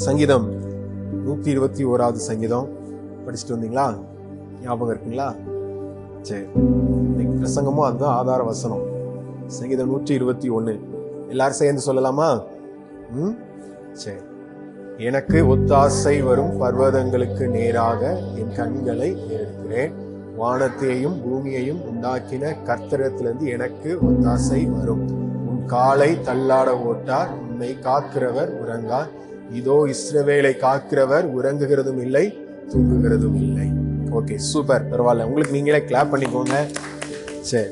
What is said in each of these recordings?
சங்கீதம் 121வது சங்கீதம் படிச்சுட்டு வந்தீங்களா? ஞாபகம் இருக்குங்களா? சரி, இன்னைக்கு பிரசங்கமும் அதுதான் ஆதார வசனம். சங்கீதம் 121 எல்லாரும் சேர்ந்து சொல்லலாமா? சரி. எனக்கு ஒத்தாசை வரும் பர்வதங்களுக்கு நேராக என் கண்களை ஏறெடுக்கிறேன். வானத்தையும் பூமியையும் உண்டாக்கின கர்த்தரிடத்திலிருந்து எனக்கு ஒத்தாசை வரும். உன் காலை தள்ளாட ஓட்டார், உன்னை காக்கிறவர் உறங்கார். இதோ இஸ்ரவேலை காக்கிறவர் உறங்குகிறதும் இல்லை, தூங்குகிறதும் இல்லை. ஓகே, சூப்பர், பரவாயில்ல. உங்களுக்கு நீங்களே கிளாப் பண்ணிக்கோங்க. சரி,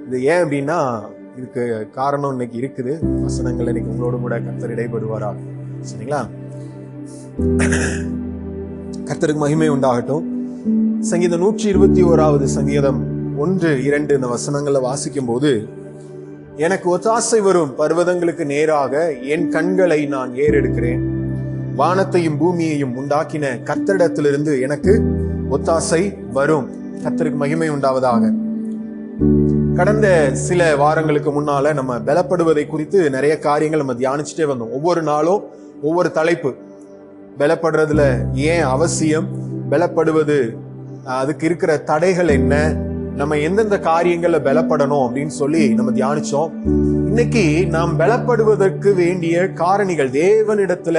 இது ஏன் அப்படின்னா இதுக்கு காரணம் இன்னைக்கு இருக்குது. வசனங்கள் இன்னைக்கு உங்களோடு கூட கர்த்தர் இடைப்படுவாரா? சரிங்களா? கர்த்தருக்கு மகிமை உண்டாகட்டும். சங்கீதம் 121வது சங்கீதம் 1, 2 இந்த வசனங்களை வாசிக்கும் போது, எனக்கு ஒத்தாசை வரும் பர்வதங்களுக்கு நேராக என் கண்களை நான் ஏறெடுக்கிறேன். வானத்தையும் பூமியையும் உண்டாக்கின கர்த்தரிடத்திலிருந்து எனக்கு ஒத்தாசை வரும். கர்த்தருக்கு மகிமை உண்டாவதாக. கடந்த சில வாரங்களுக்கு முன்னால நம்ம பலப்படுவதை குறித்து நிறைய காரியங்கள் நம்ம தியானிச்சுட்டே வந்தோம். ஒவ்வொரு நாளும் ஒவ்வொரு தலைப்பு. பலப்படுறதுல ஏன் அவசியம், பலப்படுவது அதுக்கு இருக்கிற தடைகள் என்ன, நம்ம எந்தெந்த காரியங்கள்ல பலப்படணும் அப்படின்னு சொல்லி நம்ம தியானிச்சோம். இன்னைக்கு நாம் பலப்படுவதற்கு வேண்டிய காரணிகள், தேவனிடத்துல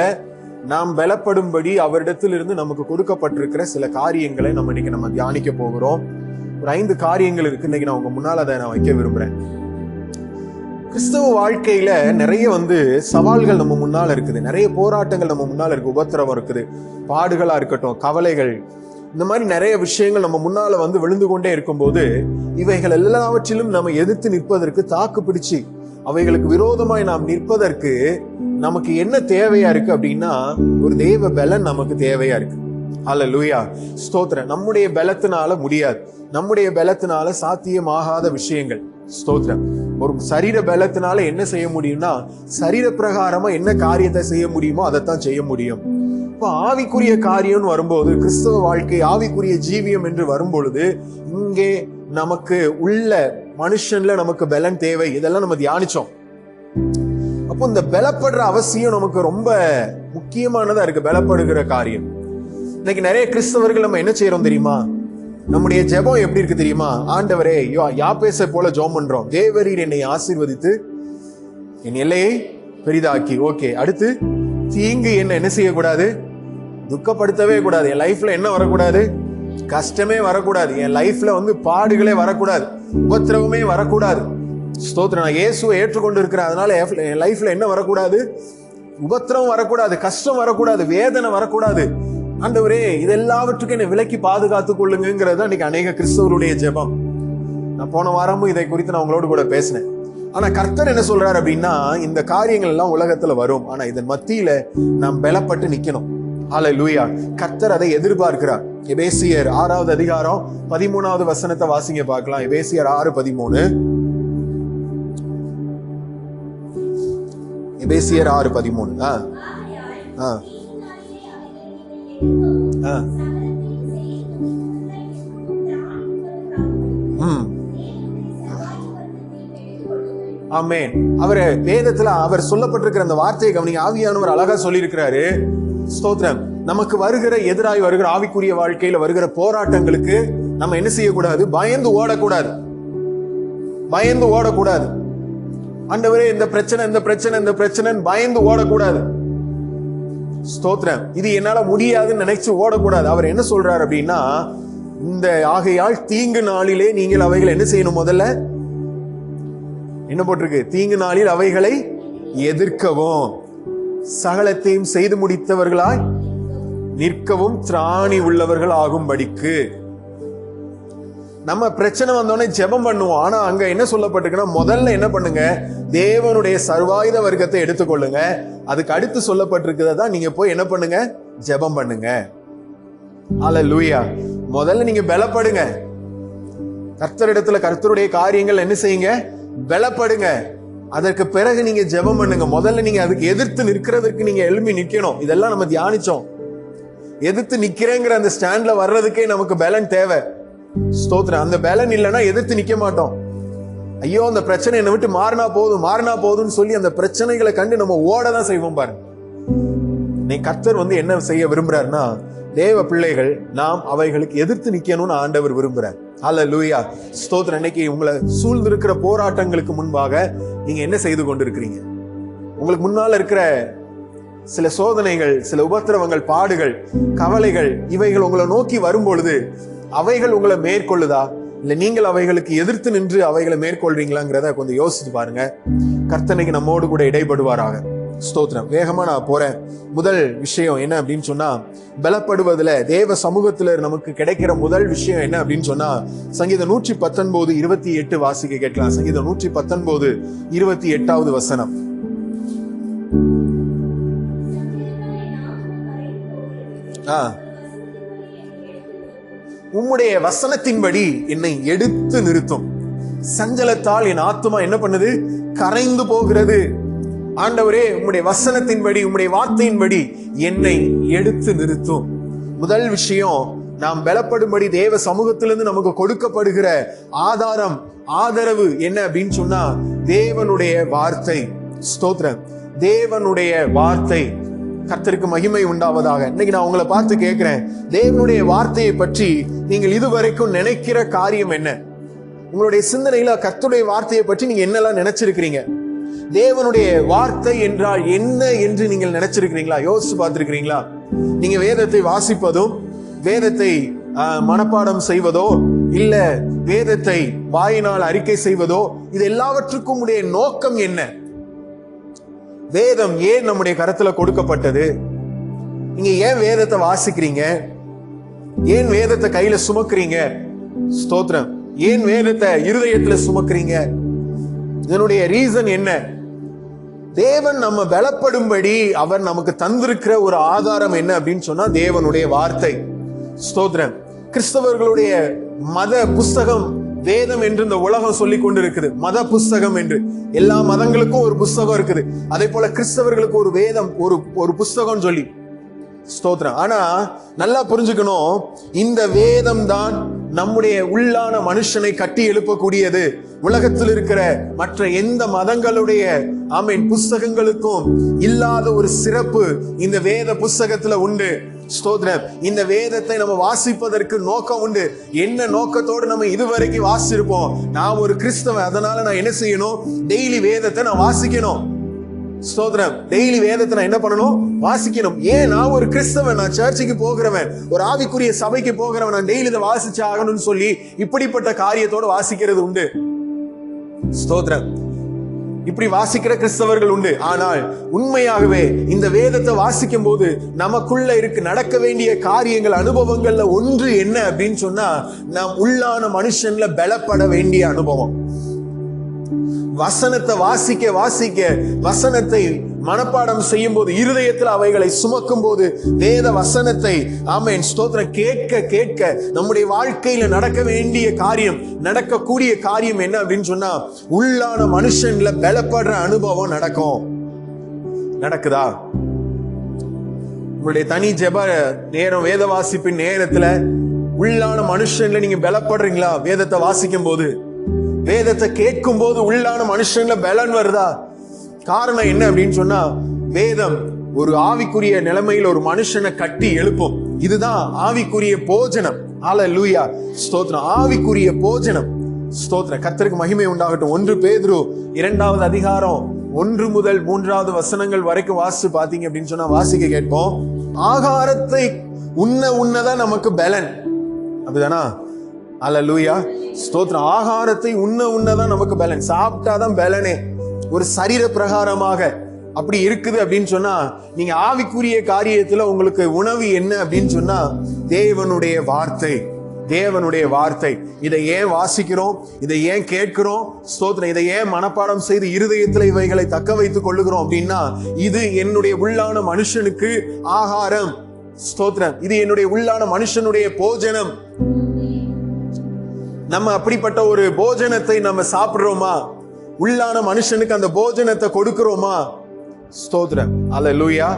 நாம் பலப்படும்படி அவரிடத்திலிருந்து நமக்கு கொடுக்கப்பட்டிருக்கிற சில காரியங்களை நம்ம தியானிக்க போகிறோம். ஒரு 5 காரியங்கள் இருக்கு. இன்னைக்கு நான் உங்க முன்னால் அதை நான் வைக்க விரும்புறேன். கிறிஸ்தவ வாழ்க்கையில நிறைய சவால்கள் நம்ம முன்னால இருக்குது, நிறைய போராட்டங்கள் நம்ம முன்னால இருக்கு, உபத்திரவம் இருக்குது, பாடுகளா இருக்கட்டும், கவலைகள், இந்த மாதிரி நிறைய விஷயங்கள் நம்ம முன்னால விழுந்து கொண்டே இருக்கும்போது, இவைகள் எல்லாவற்றிலும் நம்ம எதிர்த்து நிற்பதற்கு, தாக்கு பிடிச்சு அவைகளுக்கு விரோதமாய் நாம் நிற்பதற்கு நமக்கு என்ன தேவையா இருக்கு அப்படின்னா, ஒரு தேவ பலன் நமக்கு தேவையா இருக்கு. அல்லேலூயா, ஸ்தோத்திரம். நம்முடைய பலத்தினால முடியாது, நம்முடைய பலத்தினால சாத்தியமாகாத விஷயங்கள். ஸ்தோத்திரம். ஒரு சரீர பலத்தினால என்ன செய்ய முடியும்னா, சரீர பிரகாரமா என்ன காரியத்தை செய்ய முடியுமோ அதைத்தான் செய்ய முடியும். இப்போ ஆவிக்குரிய காரியம்னு வரும்போது, கிறிஸ்தவ வாழ்க்கை ஆவிக்குரிய ஜீவியம் என்று வரும்பொழுது, இங்கே நமக்கு உள்ள மனுஷன்ல நமக்கு பலன் தேவை. இதெல்லாம் நம்ம தியானிச்சோம். அப்போ இந்த பலப்படுற அவசியம் நமக்கு ரொம்ப முக்கியமானதா இருக்கு. பலப்படுகிற காரியம். இன்னைக்கு நிறைய கிறிஸ்தவர்கள் நம்ம என்ன செய்யறோம் தெரியுமா? நம்முடைய ஜெபம் எப்படி இருக்கு தெரியுமா? ஆண்டவரே, யாபேசை போல ஜெபம் பண்றோம். தேவரீர் என்னை ஆசீர்வதித்து என் எல்லையை பெரிதாக்கி. ஓகே, அடுத்து தீங்கு என்ன செய்யக்கூடாது? துக்கப்படுத்தவே கூடாது. என் லைஃப்ல என்ன வரக்கூடாது? கஷ்டமே வரக்கூடாது. என் லைஃப்ல பாடுகளே வரக்கூடாது, உபத்திரவமே வரக்கூடாது. ஸ்தோத்திரம். நான் இயேசுவை ஏற்றுக்கொண்டு இருக்கிறேன், அதனால என் லைஃப்ல என்ன வரக்கூடாது? உபத்திரவம் வரக்கூடாது, கஷ்டம் வரக்கூடாது, வேதனை வரக்கூடாது. ஆண்டவரே, இதெல்லாவற்றுக்கும் என்னை விலக்கி பாதுகாத்துக் கொள்ளுங்கிறது இன்னைக்கு அநேக கிறிஸ்தவருடைய ஜெபம். நான் போன வாரமும் இதை குறித்து நான் உங்களோடு கூட பேசினேன். ஆனா கர்த்தர் என்ன சொல்றாரு அப்படின்னா, இந்த காரியங்கள் எல்லாம் உலகத்துல வரும், ஆனா இதன் மத்தியில நாம் பலப்பட்டு நிக்கணும். ஹல்லேலூயா. கர்த்தர் அதை எதிர்பார்க்கிறார். எபேசியர் 6வது அதிகாரம் 13வது வசனத்தை வாசிங்க பார்க்கலாம். எபேசியர் 6:13. எபேசியர் 6:13. ஆமென். அவர் வேதத்துல அவர் சொல்லப்பட்டிருக்கிற அந்த வார்த்தையை கவனிங்க. ஆவியானவர் அழகா சொல்லி இருக்கிறாரு. ஸ்தோத்திரம். நமக்கு வருகிற எதிராய் வருகிற ஆவிக்குரிய வாழ்க்கையில வருகிற போராட்டங்களுக்கு நம்ம என்ன செய்யக்கூடாது? பயந்து ஓடக்கூடாது, பயந்து ஓடக்கூடாது. ஆண்டவரே, இந்த பிரச்சனை பயந்து ஓடக்கூடாது. ஸ்தோத்திரம். இது என்னால முடியாதுன்னு நினைச்சு ஓடக்கூடாது. அவர் என்ன சொல்றாரு அப்படின்னா, இந்த ஆகையால் தீங்கு நாளிலே நீங்கள் அவைகளை என்ன செய்யணும்? முதல்ல என்ன போட்டிருக்கு? தீங்கு நாளில் அவைகளை எதிர்க்கவும், சகலத்தையும் செய்து முடித்தவர்களாய் நிற்கவும் திராணி உள்ளவர்கள் ஆகும்படிக்கு. நம்ம பிரச்சனை வந்தோடனே ஜெபம் பண்ணுவோம். ஆனா அங்க என்ன சொல்லப்பட்டிருக்குன்னா, முதல்ல என்ன பண்ணுங்க? தேவனுடைய சர்வாயுத வர்க்கத்தை எடுத்துக்கொள்ளுங்க. அதுக்கு அடுத்து சொல்லப்பட்டிருக்கிறதா நீங்க போய் என்ன பண்ணுங்க? ஜெபம் பண்ணுங்க. அல்லேலூயா. முதல்ல நீங்க பலப்படுங்க. கர்த்தரிடத்துல கர்த்தருடைய காரியங்கள் என்ன செய்யுங்க? பலப்படுங்க. அதற்கு பிறகு நீங்க ஜெபம் பண்ணுங்க. முதல்ல நீங்க அதுக்கு எதிர்த்து நிற்கிறதுக்கு நீங்க எழுப்பி நிக்கணும். இதெல்லாம் நம்ம தியானிச்சோம். எதிர்த்து நிக்கிறேங்கிற அந்த ஸ்டாண்ட்ல வர்றதுக்கே நமக்கு பலன் தேவை. ஸ்தோத்திரம். அந்த பலன் இல்லைன்னா எதிர்த்து நிக்க மாட்டோம். ஐயோ அந்த பிரச்சனை என்னை விட்டு மாறினா போதும்னு சொல்லி அந்த பிரச்சனைகளை கண்டு நம்ம ஓடதான் செய்வோம் பாருங்க. நீ கர்த்தர் என்ன செய்ய விரும்புறாருன்னா, தேவ பிள்ளைகள் நாம் அவைகளுக்கு எதிர்த்து நிக்கணும்னு ஆண்டவர் விரும்புறார். அல்லேலூயா, ஸ்தோத்திரம். இன்னைக்கு உங்களை சூழ்ந்திருக்கிற போராட்டங்களுக்கு முன்பாக நீங்க என்ன செய்து கொண்டிருக்கிறீங்க? உங்களுக்கு முன்னால இருக்கிற சில சோதனைகள், சில உபத்திரவங்கள், பாடுகள், கவலைகள், இவைகள் உங்களை நோக்கி வரும் பொழுது அவைகள் உங்களை மேற்கொள்ளுதா, இல்ல நீங்கள் அவைகளுக்கு எதிர்த்து நின்று அவைகளை மேற்கொள்றீங்களாங்கிறத கொஞ்சம் யோசிச்சு பாருங்க. கர்த்தனைக்கு நம்மோடு கூட இடைப்படுவாராக. ஸ்தோத்திரம். வேகமா நான் போறேன். முதல் விஷயம் என்ன அப்படின்னு சொன்னா, பலப்படுவதில் தேவ சமூகத்துல நமக்கு கிடைக்கிற முதல் விஷயம் என்ன அப்படின்னு சொன்னா, சங்கீதம் 119:28 வாசிக்க கேட்கலாம். சங்கீதம் 119:28 வசனம். உம்முடைய வசனத்தின்படி என்னை எடுத்து நிறுத்தும். சஞ்சலத்தால் என் ஆத்துமா என்ன பண்ணுது? கரைந்து போகிறது. ஆண்டவரே, உம்முடைய வசனத்தின்படி, உம்முடைய வார்த்தையின்படி என்னை எடுத்து நிறுத்தும். முதல் விஷயம், நாம் பலப்படும்படி தேவ சமூகத்திலிருந்து நமக்கு கொடுக்கப்படுகிற ஆதாரம், ஆதரவு என்ன அப்படின்னு சொன்னா, தேவனுடைய வார்த்தை. ஸ்தோத்திரம். தேவனுடைய வார்த்தை. கர்த்தருக்கு மகிமை உண்டாவதாக. இன்னைக்கு நான் உங்களை பார்த்து கேட்கிறேன், தேவனுடைய வார்த்தையை பற்றி நீங்கள் இதுவரைக்கும் நினைக்கிற காரியம் என்ன? உங்களுடைய சிந்தனையில கர்த்தருடைய வார்த்தையை பற்றி நீங்க என்னெல்லாம் நினைச்சிருக்கிறீங்க? தேவனுடைய வார்த்தை என்றால் என்ன என்று நீங்கள் நினைச்சிருக்கிறீங்களா? யோசிச்சு பார்த்திருக்கிறீங்களா? நீங்க வேதத்தை வாசிப்பதும், வேதத்தை மனப்பாடம் செய்வதோ, இல்ல வேதத்தை வாயினால் அறிக்கை செய்வதோ, இது எல்லாவற்றுக்கும் உடைய நோக்கம் என்ன? வேதம் ஏன் நம்முடைய கரத்துல கொடுக்கப்பட்டது? நீங்க ஏன் வேதத்தை வாசிக்கிறீங்க? ஏன் வேதத்தை கையில சுமக்கிறீங்க? ஸ்தோத்திரம். ஏன் வேதத்தை இருதயத்துல சுமக்கிறீங்க? இதனுடைய ரீசன் என்ன? தேவன் நம்ம பலப்படும்படி அவர் நமக்கு தந்திருக்கிற ஒரு ஆதாரம் என்ன அப்படின்னு சொன்னா, தேவனுடைய வார்த்தை. ஸ்தோத்திரம். கிறிஸ்தவர்களுடைய மத புஸ்தகம் வேதம் என்று இந்த உலகம் சொல்லி கொண்டிருக்குது. மத புஸ்தகம் என்று எல்லா மதங்களுக்கும் ஒரு புஸ்தகம் இருக்குது. அதே போல கிறிஸ்தவர்களுக்கு ஒரு வேதம், ஒரு புஸ்தகம் சொல்லி. ஸ்தோத்திரம். ஆனா நல்லா புரிஞ்சுக்கணும், இந்த வேதம் தான் நம்முடைய உள்ளான மனுஷனை கட்டி எழுப்பக்கூடியது. உலகத்தில் இருக்கிற மற்ற எந்த மதங்களுடைய புஸ்தகங்களுக்கும் இல்லாத ஒரு சிறப்பு இந்த வேத புஸ்தகத்துல உண்டு. ஸ்தோத்திரம். இந்த வேதத்தை நம்ம வாசிப்பதற்கு நோக்கம் உண்டு. என்ன நோக்கத்தோடு நம்ம இதுவரைக்கும் வாசிச்சிருப்போம்? நான் ஒரு கிறிஸ்தவன், அதனால நான் என்ன செய்யணும்? டெய்லி வேதத்தை நான் வாசிக்கணும். ஸ்தோத்திரம். டெய்லி வேதத்தை நான் என்ன பண்ணணும்? வாசிக்கணும். ஏன்? நான் ஒரு கிறிஸ்தவன், நான் சர்ச்சுக்கு போகிறவன், ஒரு ஆவிக்குரிய சபைக்கு போகிறவன், நான் டெய்லி இதை வாசிச்சு ஆகணும்னு சொல்லி இப்படிப்பட்ட காரியத்தோடு வாசிக்கிறது உண்டு. ஸ்தோத்திரம். இப்படி வாசிக்கிற கிறிஸ்தவர்கள் உண்டு. ஆனால் உண்மையாகவே இந்த வேதத்தை வாசிக்கும் போது நமக்குள்ள நடக்க வேண்டிய காரியங்கள், அனுபவங்கள்ல ஒன்று என்ன அப்படின்னு சொன்னா, நாம் உள்ளான மனுஷன்ல பலப்பட வேண்டிய அனுபவம். வசனத்தை வாசிக்க வாசிக்க, வசனத்தை மனப்பாடம் செய்யும் போது, இருதயத்தில் அவைகளை சுமக்கும் போது, வேத வசனத்தை ஸ்தோத்திரம் கேட்க கேட்க நம்முடைய வாழ்க்கையில நடக்க வேண்டிய காரியம், நடக்கக்கூடிய காரியம் என்ன அப்படின்னு சொன்னா, உள்ளான மனுஷன்ல பலப்படுற அனுபவம் நடக்கும். நடக்குதா? உங்களுடைய தனி ஜெப நேரம், வேத வாசிப்பின் நேரத்துல உள்ளான மனுஷன்ல நீங்க பலப்படுறீங்களா? வேதத்தை வாசிக்கும் போது, வேதத்தை கேட்கும் போது உள்ளான மனுஷன்ல பலன் வருதா? காரணம் என்ன அப்படின்னு சொன்னா, வேதம் ஒரு ஆவிக்குரிய நிலைமையில் ஒரு மனுஷனை கட்டி எழுப்பும். இதுதான் ஆவிக்குரிய போஜனம். அல்லேலூயா, ஸ்தோத்திரம். ஆவிக்குரிய போஜனம். ஸ்தோத்திரம். கர்த்தருக்கு மகிமை உண்டாகட்டும். 1 பேதுரு 2வது அதிகாரம் 1 முதல் 3வது வசனங்கள் வரைக்கும் வாசிச்சு பாத்தீங்க அப்படின்னு சொன்னா, வாசிக்க கேட்போம். ஆகாரத்தை உண்ணதான் நமக்கு பலன். அப்படிதானா? அல்லேலூயா, ஸ்தோத்திரம். ஆகாரத்தை உண்ணதான் நமக்கு பலன். சாப்பிட்டாதான் பலனே. ஒரு சரீர பிரகாரமாக அப்படி இருக்குது அப்படின்னு சொன்னா, நீங்க ஆவிக்குரிய காரியத்துல உங்களுக்கு உணவு என்ன அப்படின்னு சொன்னா, தேவனுடைய வார்த்தை. தேவனுடைய வார்த்தை. இதை ஏன் வாசிக்கிறோம்? இதை ஏன் கேட்கிறோம்? ஸ்தோத்திரம். இதை ஏன் மனப்பாடம் செய்து இருதயத்துல இவைகளை தக்க வைத்துக் கொள்ளுகிறோம் அப்படின்னா, இது என்னுடைய உள்ளான மனுஷனுக்கு ஆகாரம். ஸ்தோத்திரம். இது என்னுடைய உள்ளான மனுஷனுடைய போஜனம். நம்ம அப்படிப்பட்ட ஒரு போஜனத்தை நம்ம சாப்பிடுறோமா? உள்ளான மனுஷனுக்கு அந்த போஜனத்தை கொடுக்கிறோமா? ஸ்தோத்திரம். அல்லேலூயா,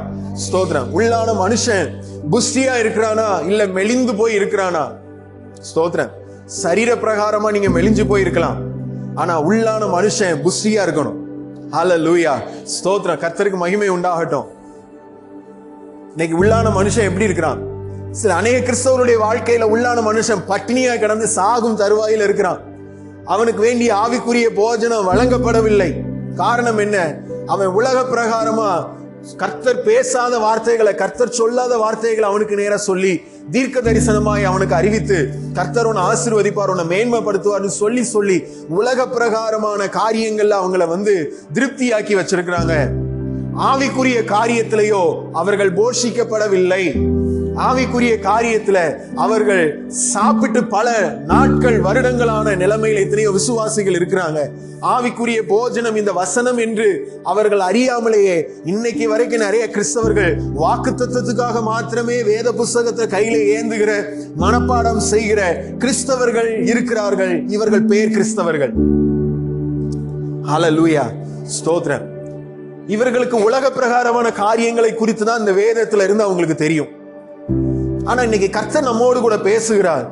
ஸ்தோத்திரம். உள்ளான மனுஷன் புஷ்டியா இருக்கிறானா, இல்ல மெலிந்து போய் இருக்கிறானா? ஸ்தோத்திரம். சரீர பிரகாரமா நீங்க மெலிஞ்சு போய் இருக்கலாம். ஆனா உள்ளான மனுஷன் புஷ்டியா இருக்கணும். ஹல்லேலூயா, ஸ்தோத்திரம், கர்த்தருக்கு மகிமை உண்டாகட்டும். இன்னைக்கு உள்ளான மனுஷன் எப்படி இருக்கிறான்? சில அநேக கிறிஸ்தவருடைய வாழ்க்கையில உள்ளான மனுஷன் பட்டினியா கிடந்து சாகும் தருவாயில் இருக்கிறான். அவனுக்கு வேண்டிய ஆவிக்குரிய போஜனம் வழங்கப்படவில்லை. காரணம் என்ன? அவன் உலக பிரகாரமா கர்த்தர் பேசாத வார்த்தைகளை, கர்த்தர் சொல்லாத வார்த்தைகளை அவனுக்கு நேரா சொல்லி தீர்க்க தரிசனமாய் அவனுக்கு அறிவித்து கர்த்தர் உன்னை ஆசீர்வதிப்பார், உன்னை மேன்மைப்படுத்துவார்னு சொல்லி சொல்லி உலக பிரகாரமான காரியங்கள்ல அவங்கள திருப்தியாக்கி வச்சிருக்கிறாங்க. ஆவிக்குரிய காரியத்திலேயோ அவர்கள் போஷிக்கப்படவில்லை. ஆவிக்குரிய காரியத்துல அவர்கள் சாப்பிட்டு பல நாட்கள் வருடங்களான நிலைமையில் எத்தனையோ விசுவாசிகள் இருக்கிறாங்க. ஆவிக்குரிய போஜனம் இந்த வசனம் என்று அவர்கள் அறியாமலேயே இன்னைக்கு வரைக்கும் நிறைய கிறிஸ்தவர்கள் வாக்குத்தத்தத்துக்காக மாத்திரமே வேத புஸ்தகத்தை கையில ஏந்துகிற, மனப்பாடம் செய்கிற கிறிஸ்தவர்கள் இருக்கிறார்கள். இவர்கள் பேர் கிறிஸ்தவர்கள். ஹல்லேலூயா, ஸ்தோத்திரம். இவர்களுக்கு உலக பிரகாரமான காரியங்களை குறித்து தான் இந்த வேதத்துல இருந்து அவங்களுக்கு தெரியும். ஆனா இன்னைக்கு கர்த்தர் நம்மோடு கூட பேசுகிறார்.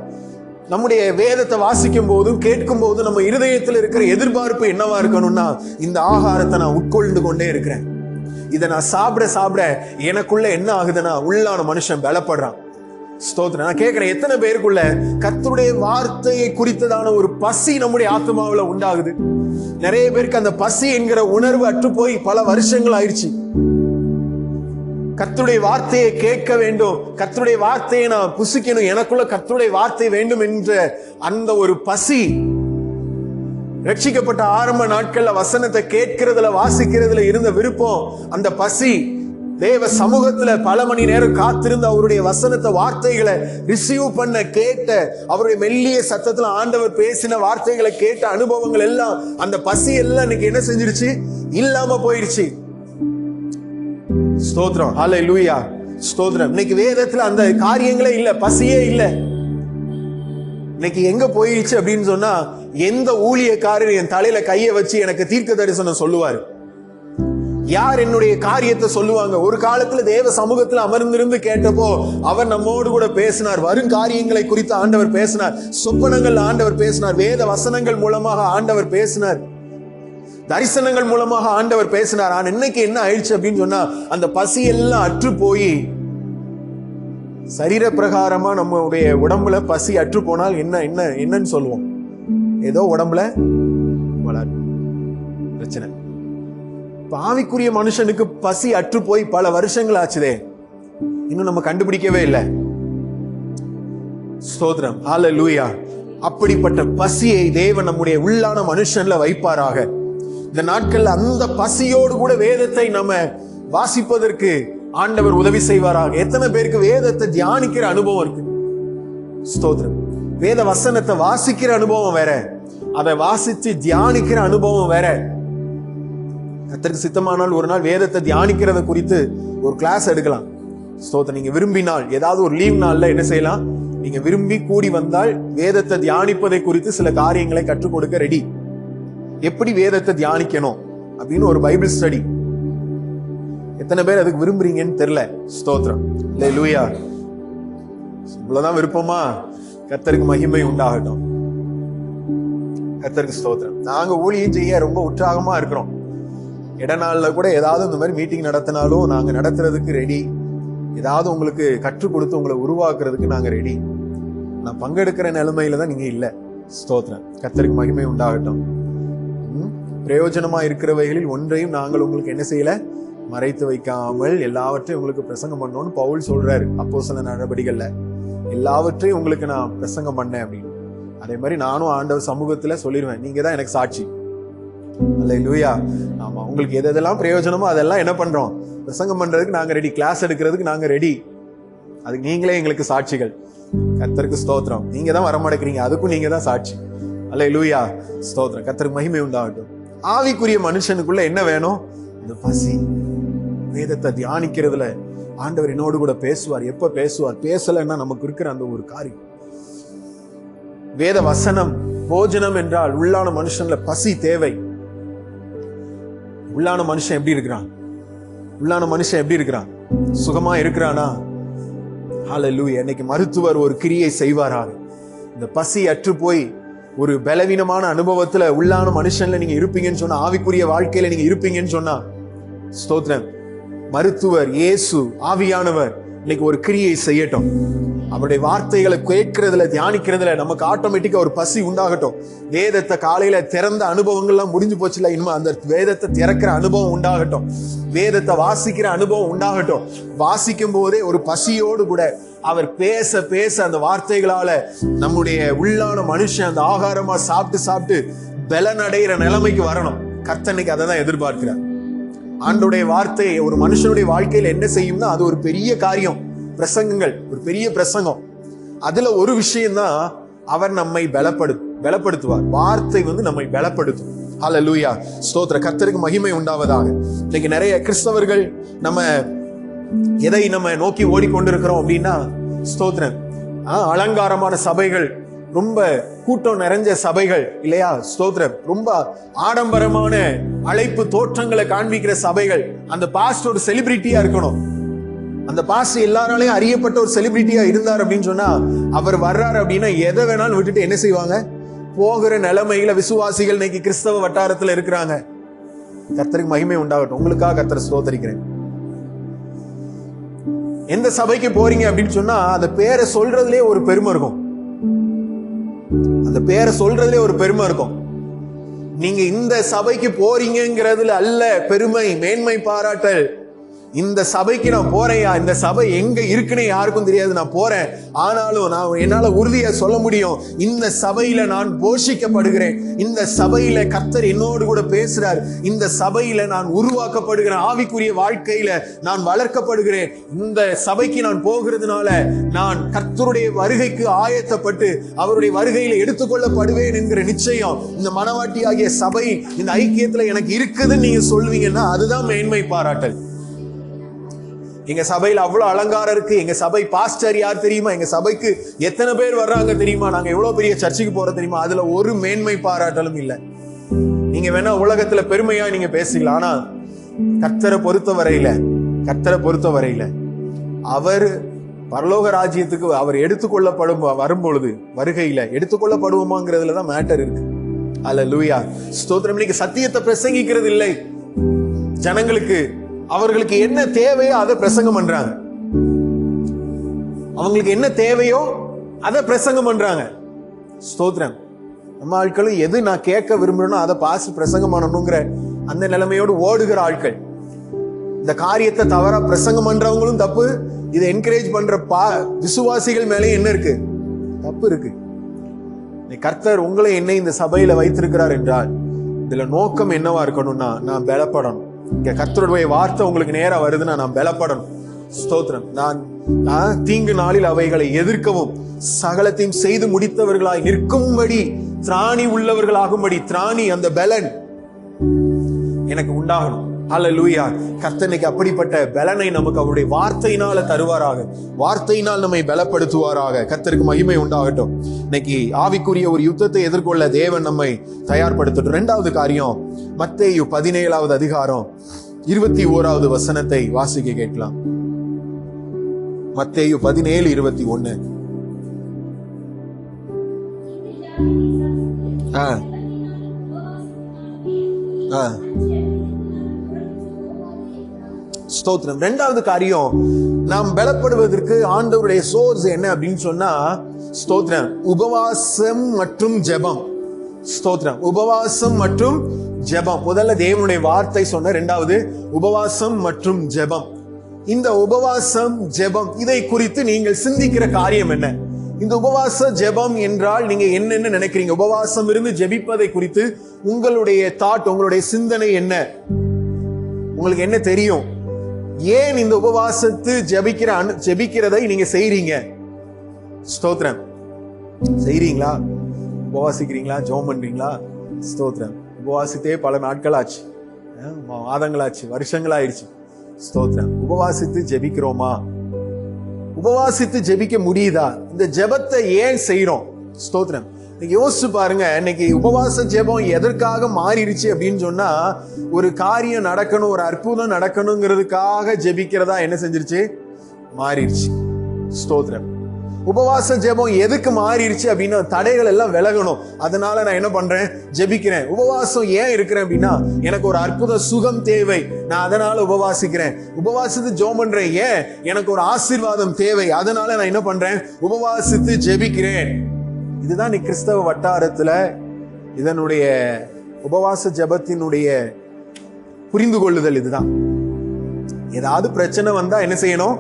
நம்முடைய வேதத்தை வாசிக்கும் போதும் கேட்கும் போதும் நம்ம இருதயத்தில் இருக்கிற எதிர்பார்ப்பு என்னவா இருக்கணும்னா, இந்த ஆகாரத்தை நான் உட்கொண்டு கொண்டே இருக்கிறேன், இதை நான் சாப்பிட சாப்பிட எனக்குள்ள என்ன ஆகுதுன்னா உள்ளான மனுஷன் பலப்படுறான். ஸ்தோத்திரம். நான் கேட்கிறேன், எத்தனை பேருக்குள்ள கர்த்தருடைய வார்த்தையை குறித்ததான ஒரு பசி நம்முடைய ஆத்மாவுல உண்டாகுது? நிறைய பேருக்கு அந்த பசி என்கிற உணர்வு அற்று போய் பல வருஷங்கள் ஆயிடுச்சு. கர்த்தருடைய வார்த்தையை கேட்க வேண்டும், கர்த்தருடைய வார்த்தையை நான் புசிக்கணும், எனக்குள்ள கர்த்தருடைய வார்த்தை வேண்டும் என்ற அந்த ஒரு பசி, ரட்சிக்கப்பட்ட ஆரம்ப நாட்கள்ல வசனத்தை கேட்கிறதுல வாசிக்கிறதுல இருந்த விருப்பம், அந்த பசி, தேவ சமூகத்துல பல மணி நேரம் காத்திருந்த அவருடைய வசனத்தை வார்த்தைகளை ரிசீவ் பண்ண கேட்ட, அவருடைய மெல்லிய சத்தத்துல ஆண்டவர் பேசின வார்த்தைகளை கேட்ட அனுபவங்கள் எல்லாம், அந்த பசி எல்லாம் இன்னைக்கு என்ன செஞ்சிருச்சு? இல்லாம போயிடுச்சு. ஸ்தோத்திரம், ஹல்லேலூயா, ஸ்தோத்திரம். இன்னைக்கு வேதத்துல அந்த காரியங்களே இல்ல, பசியே இல்ல. இன்னைக்கு எங்க போயிடுச்சு அப்படின்னு சொன்னா, எந்த ஊழியக்காரர் என் தலையில கையை வச்சு எனக்கு தீர்க்க தரிசனம் சொல்லுவாரு? யார் என்னுடைய காரியத்தை சொல்லுவாங்க? ஒரு காலத்துல தேவ சமூகத்துல அமர்ந்திருந்து கேட்டப்போ அவர் நம்மோடு கூட பேசினார். வரும் காரியங்களை குறித்து ஆண்டவர் பேசினார். சொப்பனங்கள் ஆண்டவர் பேசினார். வேத வசனங்கள் மூலமாக ஆண்டவர் பேசினார். தரிசனங்கள் மூலமாக ஆண்டவர் பேசினார். ஆனா இன்னைக்கு என்ன ஆயிடுச்சு அப்படின்னு சொன்னா, அந்த பசி எல்லாம் அற்று போய் சரீர பிரகாரமா நம்முடைய உடம்புல பசி அற்று போனால் என்னன்னு சொல்லுவோம்? ஏதோ உடம்புல பிரச்சனை. ஆவிக்குரிய மனுஷனுக்கு பசி அற்று போய் பல வருஷங்கள் ஆச்சுதே, இன்னும் நம்ம கண்டுபிடிக்கவே இல்லை. ஸ்தோத்திரம், ஹல்லேலூயா. அப்படிப்பட்ட பசியை தேவன் நம்முடைய உள்ளான மனுஷன்ல வைப்பாராக. இந்த நாட்கள்ல அந்த பசியோடு கூட வேதத்தை நம்ம வாசிப்பதற்கு ஆண்டவர் உதவி செய்வாராக. எத்தனை பேருக்கு வேதத்தை தியானிக்கிற அனுபவம் இருக்கு? ஸ்தோத்திரம். வேத வசனத்தை வாசிக்கிற அனுபவம் வேற, அதை வாசிச்சு தியானிக்கிற அனுபவம் வேற. கர்த்தருக்கு சித்தமானால் ஒரு நாள் வேதத்தை தியானிக்கிறத குறித்து ஒரு கிளாஸ் எடுக்கலாம். ஸ்தோத்திரம். நீங்க விரும்பினால் ஏதாவது ஒரு லீவ் நாள்ல என்ன செய்யலாம்? நீங்க விரும்பி கூடி வந்தால் வேதத்தை தியானிப்பதை குறித்து சில காரியங்களை கற்றுக் கொடுக்க ரெடி. எப்படி வேதத்தை தியானிக்கணும் அப்படின்னு ஒரு பைபிள் ஸ்டடி. எத்தனை பேர் அதுக்கு விரும்புறீங்கன்னு தெரியல. ஸ்தோத்திரம், ஹல்லேலூயா. இவ்வளவுதான் விருப்பமா? கர்த்தருக்கு மகிமை உண்டாகட்டும். கர்த்தருக்கு ஸ்தோத்திரம். நாங்க ஊழியம் செய்ய ரொம்ப உற்சாகமா இருக்கிறோம். இடநாள்ல கூட ஏதாவது இந்த மாதிரி மீட்டிங் நடத்தினாலும் நாங்க நடத்துறதுக்கு ரெடி. ஏதாவது உங்களுக்கு கற்றுக் கொடுத்து உங்களை உருவாக்குறதுக்கு நாங்க ரெடி. நான் பங்கெடுக்கிற நிலைமையில தான் நீங்க இல்ல. ஸ்தோத்திரம், கர்த்தருக்கு மகிமை உண்டாகட்டும். பிரயோஜனமா இருக்கிறவைகளில் ஒன்றையும் நாங்கள் உங்களுக்கு என்ன செய்யல? மறைத்து வைக்காமல் எல்லாவற்றையும் உங்களுக்கு பிரசங்கம் பண்ணோம்னு பவுல் சொல்றாரு அப்போஸ்தல நடபடிகள்ல. எல்லாவற்றையும் உங்களுக்கு நான் பிரசங்கம் பண்ணேன் அப்படின்னு. அதே மாதிரி நானும் ஆண்டவர் சமூகத்துல சொல்லிடுவேன், நீங்க தான் எனக்கு சாட்சி. அல்லேலூயா. ஆமா, உங்களுக்கு எதெல்லாம் பிரயோஜனமோ அதெல்லாம் என்ன பண்றோம்? பிரசங்கம் பண்றதுக்கு நாங்க ரெடி, கிளாஸ் எடுக்கிறதுக்கு நாங்க ரெடி. அதுக்கு நீங்களே எங்களுக்கு சாட்சிகள். கர்த்தருக்கு ஸ்தோத்திரம். நீங்க தான் வரமாட்டேங்கிறீங்க, அதுக்கும் நீங்க தான் சாட்சி. அல்லேலூயா, ஸ்தோத்திரம். கர்த்தருக்கு மகிமை உண்டாகட்டும். ஆவிக்குரிய மனுஷனுக்குள்ள என்ன வேணும்? இந்த பசி. வேதத்தை தியானிக்கிறதுல ஆண்டவர் என்னோடு கூட பேசுவார். எப்ப பேசுவார்? பேசலன்னா நமக்கு இருக்கிற அந்த ஒரு காரியம். வேத வசனம் போஜனம் என்றால் உள்ளான மனுஷன்ல பசி தேவை. உள்ளான மனுஷன் எப்படி இருக்கிறான்? உள்ளான மனுஷன் எப்படி இருக்கிறான்? சுகமா இருக்கிறானா? ஹல்லேலூயா. இன்னைக்கு மருத்துவர் ஒரு கிரியை செய்வாராக. இந்த பசி அற்று போய் ஒரு பலவீனமான அனுபவத்துல உள்ளான மனுஷன்ல நீங்க இருப்பீங்கன்னு சொன்னா, ஆவிக்குரிய வாழ்க்கையில நீங்க இருப்பீங்கன்னு சொன்னா, ஸ்தோத்திரம், மருத்துவர் இயேசு ஆவியானவர் இன்னைக்கு ஒரு கிரியை செய்யட்டும். அவருடைய வார்த்தைகளை கேட்கிறதுல, தியானிக்கிறதுல நமக்கு ஆட்டோமேட்டிக்கா ஒரு பசி உண்டாகட்டும். வேதத்தை காலையில திறந்த அனுபவங்கள்லாம் முடிஞ்சு போச்சுல, இனிமே அந்த வேதத்தை திறக்கிற அனுபவம் உண்டாகட்டும். வேதத்தை வாசிக்கிற அனுபவம் உண்டாகட்டும். வாசிக்கும் போதே ஒரு பசியோடு கூட அவர் பேச பேச அந்த வார்த்தைகளால நம்முடைய உள்ளான மனுஷன் அந்த ஆகாரமா சாப்பிட்டு சாப்பிட்டு பலனடைகிற நிலைமைக்கு வரணும். கர்த்தனுக்கு அதை தான் எதிர்பார்க்கிறார். ஆண்டோடைய வார்த்தை ஒரு மனுஷனுடைய வாழ்க்கையில என்ன செய்யும்னா, அது ஒரு பெரிய காரியம். பிரசங்கங்கள் ஒரு பெரிய பிரசங்கம். அதுல ஒரு விஷயம்தான், அவர் நம்மை பலப்படுத்துவார். வார்த்தை நம்மை பலப்படுத்தும். ஹல்லேலூயா, ஸ்தோத்திர, கர்த்தருக்கு மகிமை உண்டாவதாக. இன்னைக்கு நிறைய கிறிஸ்தவர்கள் நம்ம எதை நம்ம நோக்கி ஓடிக்கொண்டிருக்கிறோம் அப்படின்னா, ஸ்தோத்திரம், அலங்காரமான சபைகள், ரொம்ப கூட்டம் நிறைஞ்ச சபைகள் இல்லையா, ஸ்தோத்திரம், ரொம்ப ஆடம்பரமான அழைப்பு தோற்றங்களை காண்பிக்கிற சபைகள். அந்த பாஸ்டர் ஒரு செலிபிரிட்டியா இருக்கணும். அந்த பாஸ்டர் எல்லாராலையும் அறியப்பட்ட ஒரு செலிபிரிட்டியா இருந்தார் அப்படின்னு சொன்னா, அவர் வர்றாரு அப்படின்னா எதை வேணாலும் விட்டுட்டு என்ன செய்வாங்க, போகிற நிலைமையில விசுவாசிகள் இன்னைக்கு கிறிஸ்தவ வட்டாரத்துல இருக்கிறாங்க. கர்த்தருக்கு மகிமை உண்டாகட்டும். உங்களுக்காக கர்த்தரை ஸ்தோத்தரிக்கிறேன். எந்த சபைக்கு போறீங்க அப்படின்னு சொன்னா, அந்த பேரை சொல்றதுலயே ஒரு பெருமை இருக்கும். அந்த பேரை சொல்றதுலயே ஒரு பெருமை இருக்கும். நீங்க இந்த சபைக்கு போறீங்கிறதுல அல்ல பெருமை, மேன்மை பாராட்டல். இந்த சபைக்கு நான் போறேன்யா, இந்த சபை எங்க இருக்குன்னு யாருக்கும் தெரியாது, நான் போறேன். ஆனாலும் நான் என்னால உறுதியா சொல்ல முடியும், இந்த சபையில நான் போஷிக்கப்படுகிறேன். இந்த சபையில கர்த்தர் என்னோடு கூட பேசுறார். இந்த சபையில நான் உருவாக்கப்படுகிறேன். ஆவிக்குரிய வாழ்க்கையில நான் வளர்க்கப்படுகிறேன். இந்த சபைக்கு நான் போகிறதுனால நான் கர்த்தருடைய வருகைக்கு ஆயத்தப்பட்டு அவருடைய வருகையில எடுத்துக்கொள்ளப்படுவேன் என்கிற நிச்சயம் இந்த மனவாட்டியாகிய சபை, இந்த ஐக்கியத்துல எனக்கு இருக்குதுன்னு நீங்க சொல்வீங்கன்னா அதுதான் மேன்மை பாராட்டல். எங்க சபையில அவ்வளவு அலங்காரம் இருக்கு, எங்க சபை பாஸ்டர் யார் தெரியுமா, எங்க சபைக்கு எத்தனை பேர் வர்றாங்க தெரியுமா, நாங்க எவ்வளவு பெரிய சர்ச்சுக்கு போறோம் தெரியுமா, அதுல ஒரு மேன்மை பாராட்டலும் இல்லை. நீங்க வேணா உலகத்துல பெருமையா நீங்க பேசலாம், ஆனா கர்த்தரை பொறுத்த வரையில அவர் பரலோக ராஜ்யத்துக்கு அவர் வரும்பொழுது வருகையில எடுத்துக்கொள்ளப்படுவோமாங்கிறதுலதான் மேட்டர் இருக்கு. அல்லேலூயா, ஸ்தோத்திரம். இன்னைக்கு சத்தியத்தை பிரசங்கிக்கிறது இல்லை. ஜனங்களுக்கு அவர்களுக்கு என்ன தேவையோ அதை பிரசங்கம் பண்றாங்க. அவங்களுக்கு என்ன தேவையோ அதை பிரசங்கம் பண்றாங்க. ஸ்தோத்திரம். நம்ம ஆட்களும் எது நான் கேட்க விரும்புறேனோ அதை பாஸ் பிரசங்கம் பண்ணணுங்கிற அந்த நிலைமையோடு ஓடுகிற ஆட்கள். இந்த காரியத்தை தவறா பிரசங்கம் பண்றவங்களும் தப்பு, இதை என்கரேஜ் பண்ற விசுவாசிகள் மேலே என்ன இருக்கு, தப்பு இருக்கு. கர்த்தர் உங்களை என்னை இந்த சபையில வைத்திருக்கிறார் என்றால் இதுல நோக்கம் என்னவா இருக்கணும்னா, நான் பலப்படணும். கர்த்தருடைய வார்த்தை உங்களுக்கு நேரா வருதுன்னா நான் பலப்படணும். ஸ்தோத்திரம். நான் தீங்கு நாளில் அவைகளை எதிர்க்கவும் சகலத்தையும் செய்து முடித்தவர்களாய் நிற்கும்படி திராணி உள்ளவர்களாகும்படி, திராணி அந்த பலன் எனக்கு உண்டாகணும். ஹல்லேலூயா. கர்த்தனுக்கு அப்படிப்பட்ட பலனை நமக்கு அவருடைய வார்த்தையினால தருவாராக, வார்த்தையினால் நம்மை பலப்படுத்துவாராக. கர்த்தருக்கு மகிமை உண்டாகட்டும். இன்னைக்கு ஆவிக்குரிய ஒரு யுத்தத்தை எதிர்கொள்ள தேவன் நம்மை தயார்படுத்தட்டும். இரண்டாவது காரியம், மத்தேயு 17வது அதிகாரம் 21வது வசனத்தை வாசிக்க கேட்கலாம். மத்தேயு 17:21. ஸ்தோத்திரம். இரண்டாவது காரியம், நாம் பலப்படுவதற்கு ஆண்டவருடைய சோர்ஸ் என்ன அப்படின்னு சொன்னா, ஸ்தோத்திரம், உபவாசம் மற்றும் ஜெபம். ஸ்தோத்திரம், உபவாசம் மற்றும் ஜெபம். முதல்ல தேவனுடைய வார்த்தை சொன்ன, இரண்டாவது உபவாசம் மற்றும் ஜெபம். இந்த உபவாசம் ஜெபம் இதை குறித்து நீங்கள் சிந்திக்கிற காரியம் என்ன? இந்த உபவாச ஜெபம் என்றால் நீங்க என்னென்ன நினைக்கிறீங்க? உபவாசம் இருந்து ஜெபிப்பதை குறித்து உங்களுடைய தாட், உங்களுடைய சிந்தனை என்ன? உங்களுக்கு என்ன தெரியும்? ஏன் இந்த உபவாசத்து ஜெபிக்கிறதை நீங்க செய்றீங்க? ஸ்தோத்திரம். செய்றீங்களா? உபவாசிக்கிறீங்களா? ஜெபம் பண்றீங்களா? ஸ்தோத்திரம். உபவாசித்தே பல நாட்கள் ஆச்சு, மாதங்களாச்சு, வருஷங்களாயிடுச்சு. ஸ்தோத்திரம். உபவாசித்து ஜெபிக்கிறோமா? உபவாசித்து ஜெபிக்க முடியுதா? இந்த ஜெபத்தை ஏன் செய்யறோம்? ஸ்தோத்திரம். யோசிச்சு பாருங்க. இன்னைக்கு உபவாச ஜெபம் எதற்காக மாறிடுச்சு அப்படின்னு சொன்னா, ஒரு காரியம் நடக்கணும், ஒரு அற்புதம் நடக்கணுங்கிறதுக்காக ஜெபிக்கிறதா என்ன செஞ்சிருச்சு? மாறிடுச்சு. ஸ்தோத்திரம். உபவாச ஜெபம் எதுக்கு மாறிடுச்சு அப்படின்னா தடைகள் எல்லாம் விலகணும். அதனால நான் என்ன பண்றேன், ஜெபிக்கிறேன். உபவாசம் ஏன் இருக்கிறேன் அப்படின்னா எனக்கு ஒரு அற்புத சுகம் தேவை, நான் அதனால உபவாசிக்கிறேன். உபவாசித்து ஜெபம் பண்றேன் ஏன், எனக்கு ஒரு ஆசீர்வாதம் தேவை, அதனால நான் என்ன பண்றேன், உபவாசித்து ஜெபிக்கிறேன். இதுதான் நீ கிறிஸ்தவ வட்டாரத்துல இதனுடைய உபவாச ஜெபத்தினுடைய புரிந்து கொள்ளுதல். இதுதான். ஏதாவது பிரச்சனை வந்தா என்ன செய்யணும்,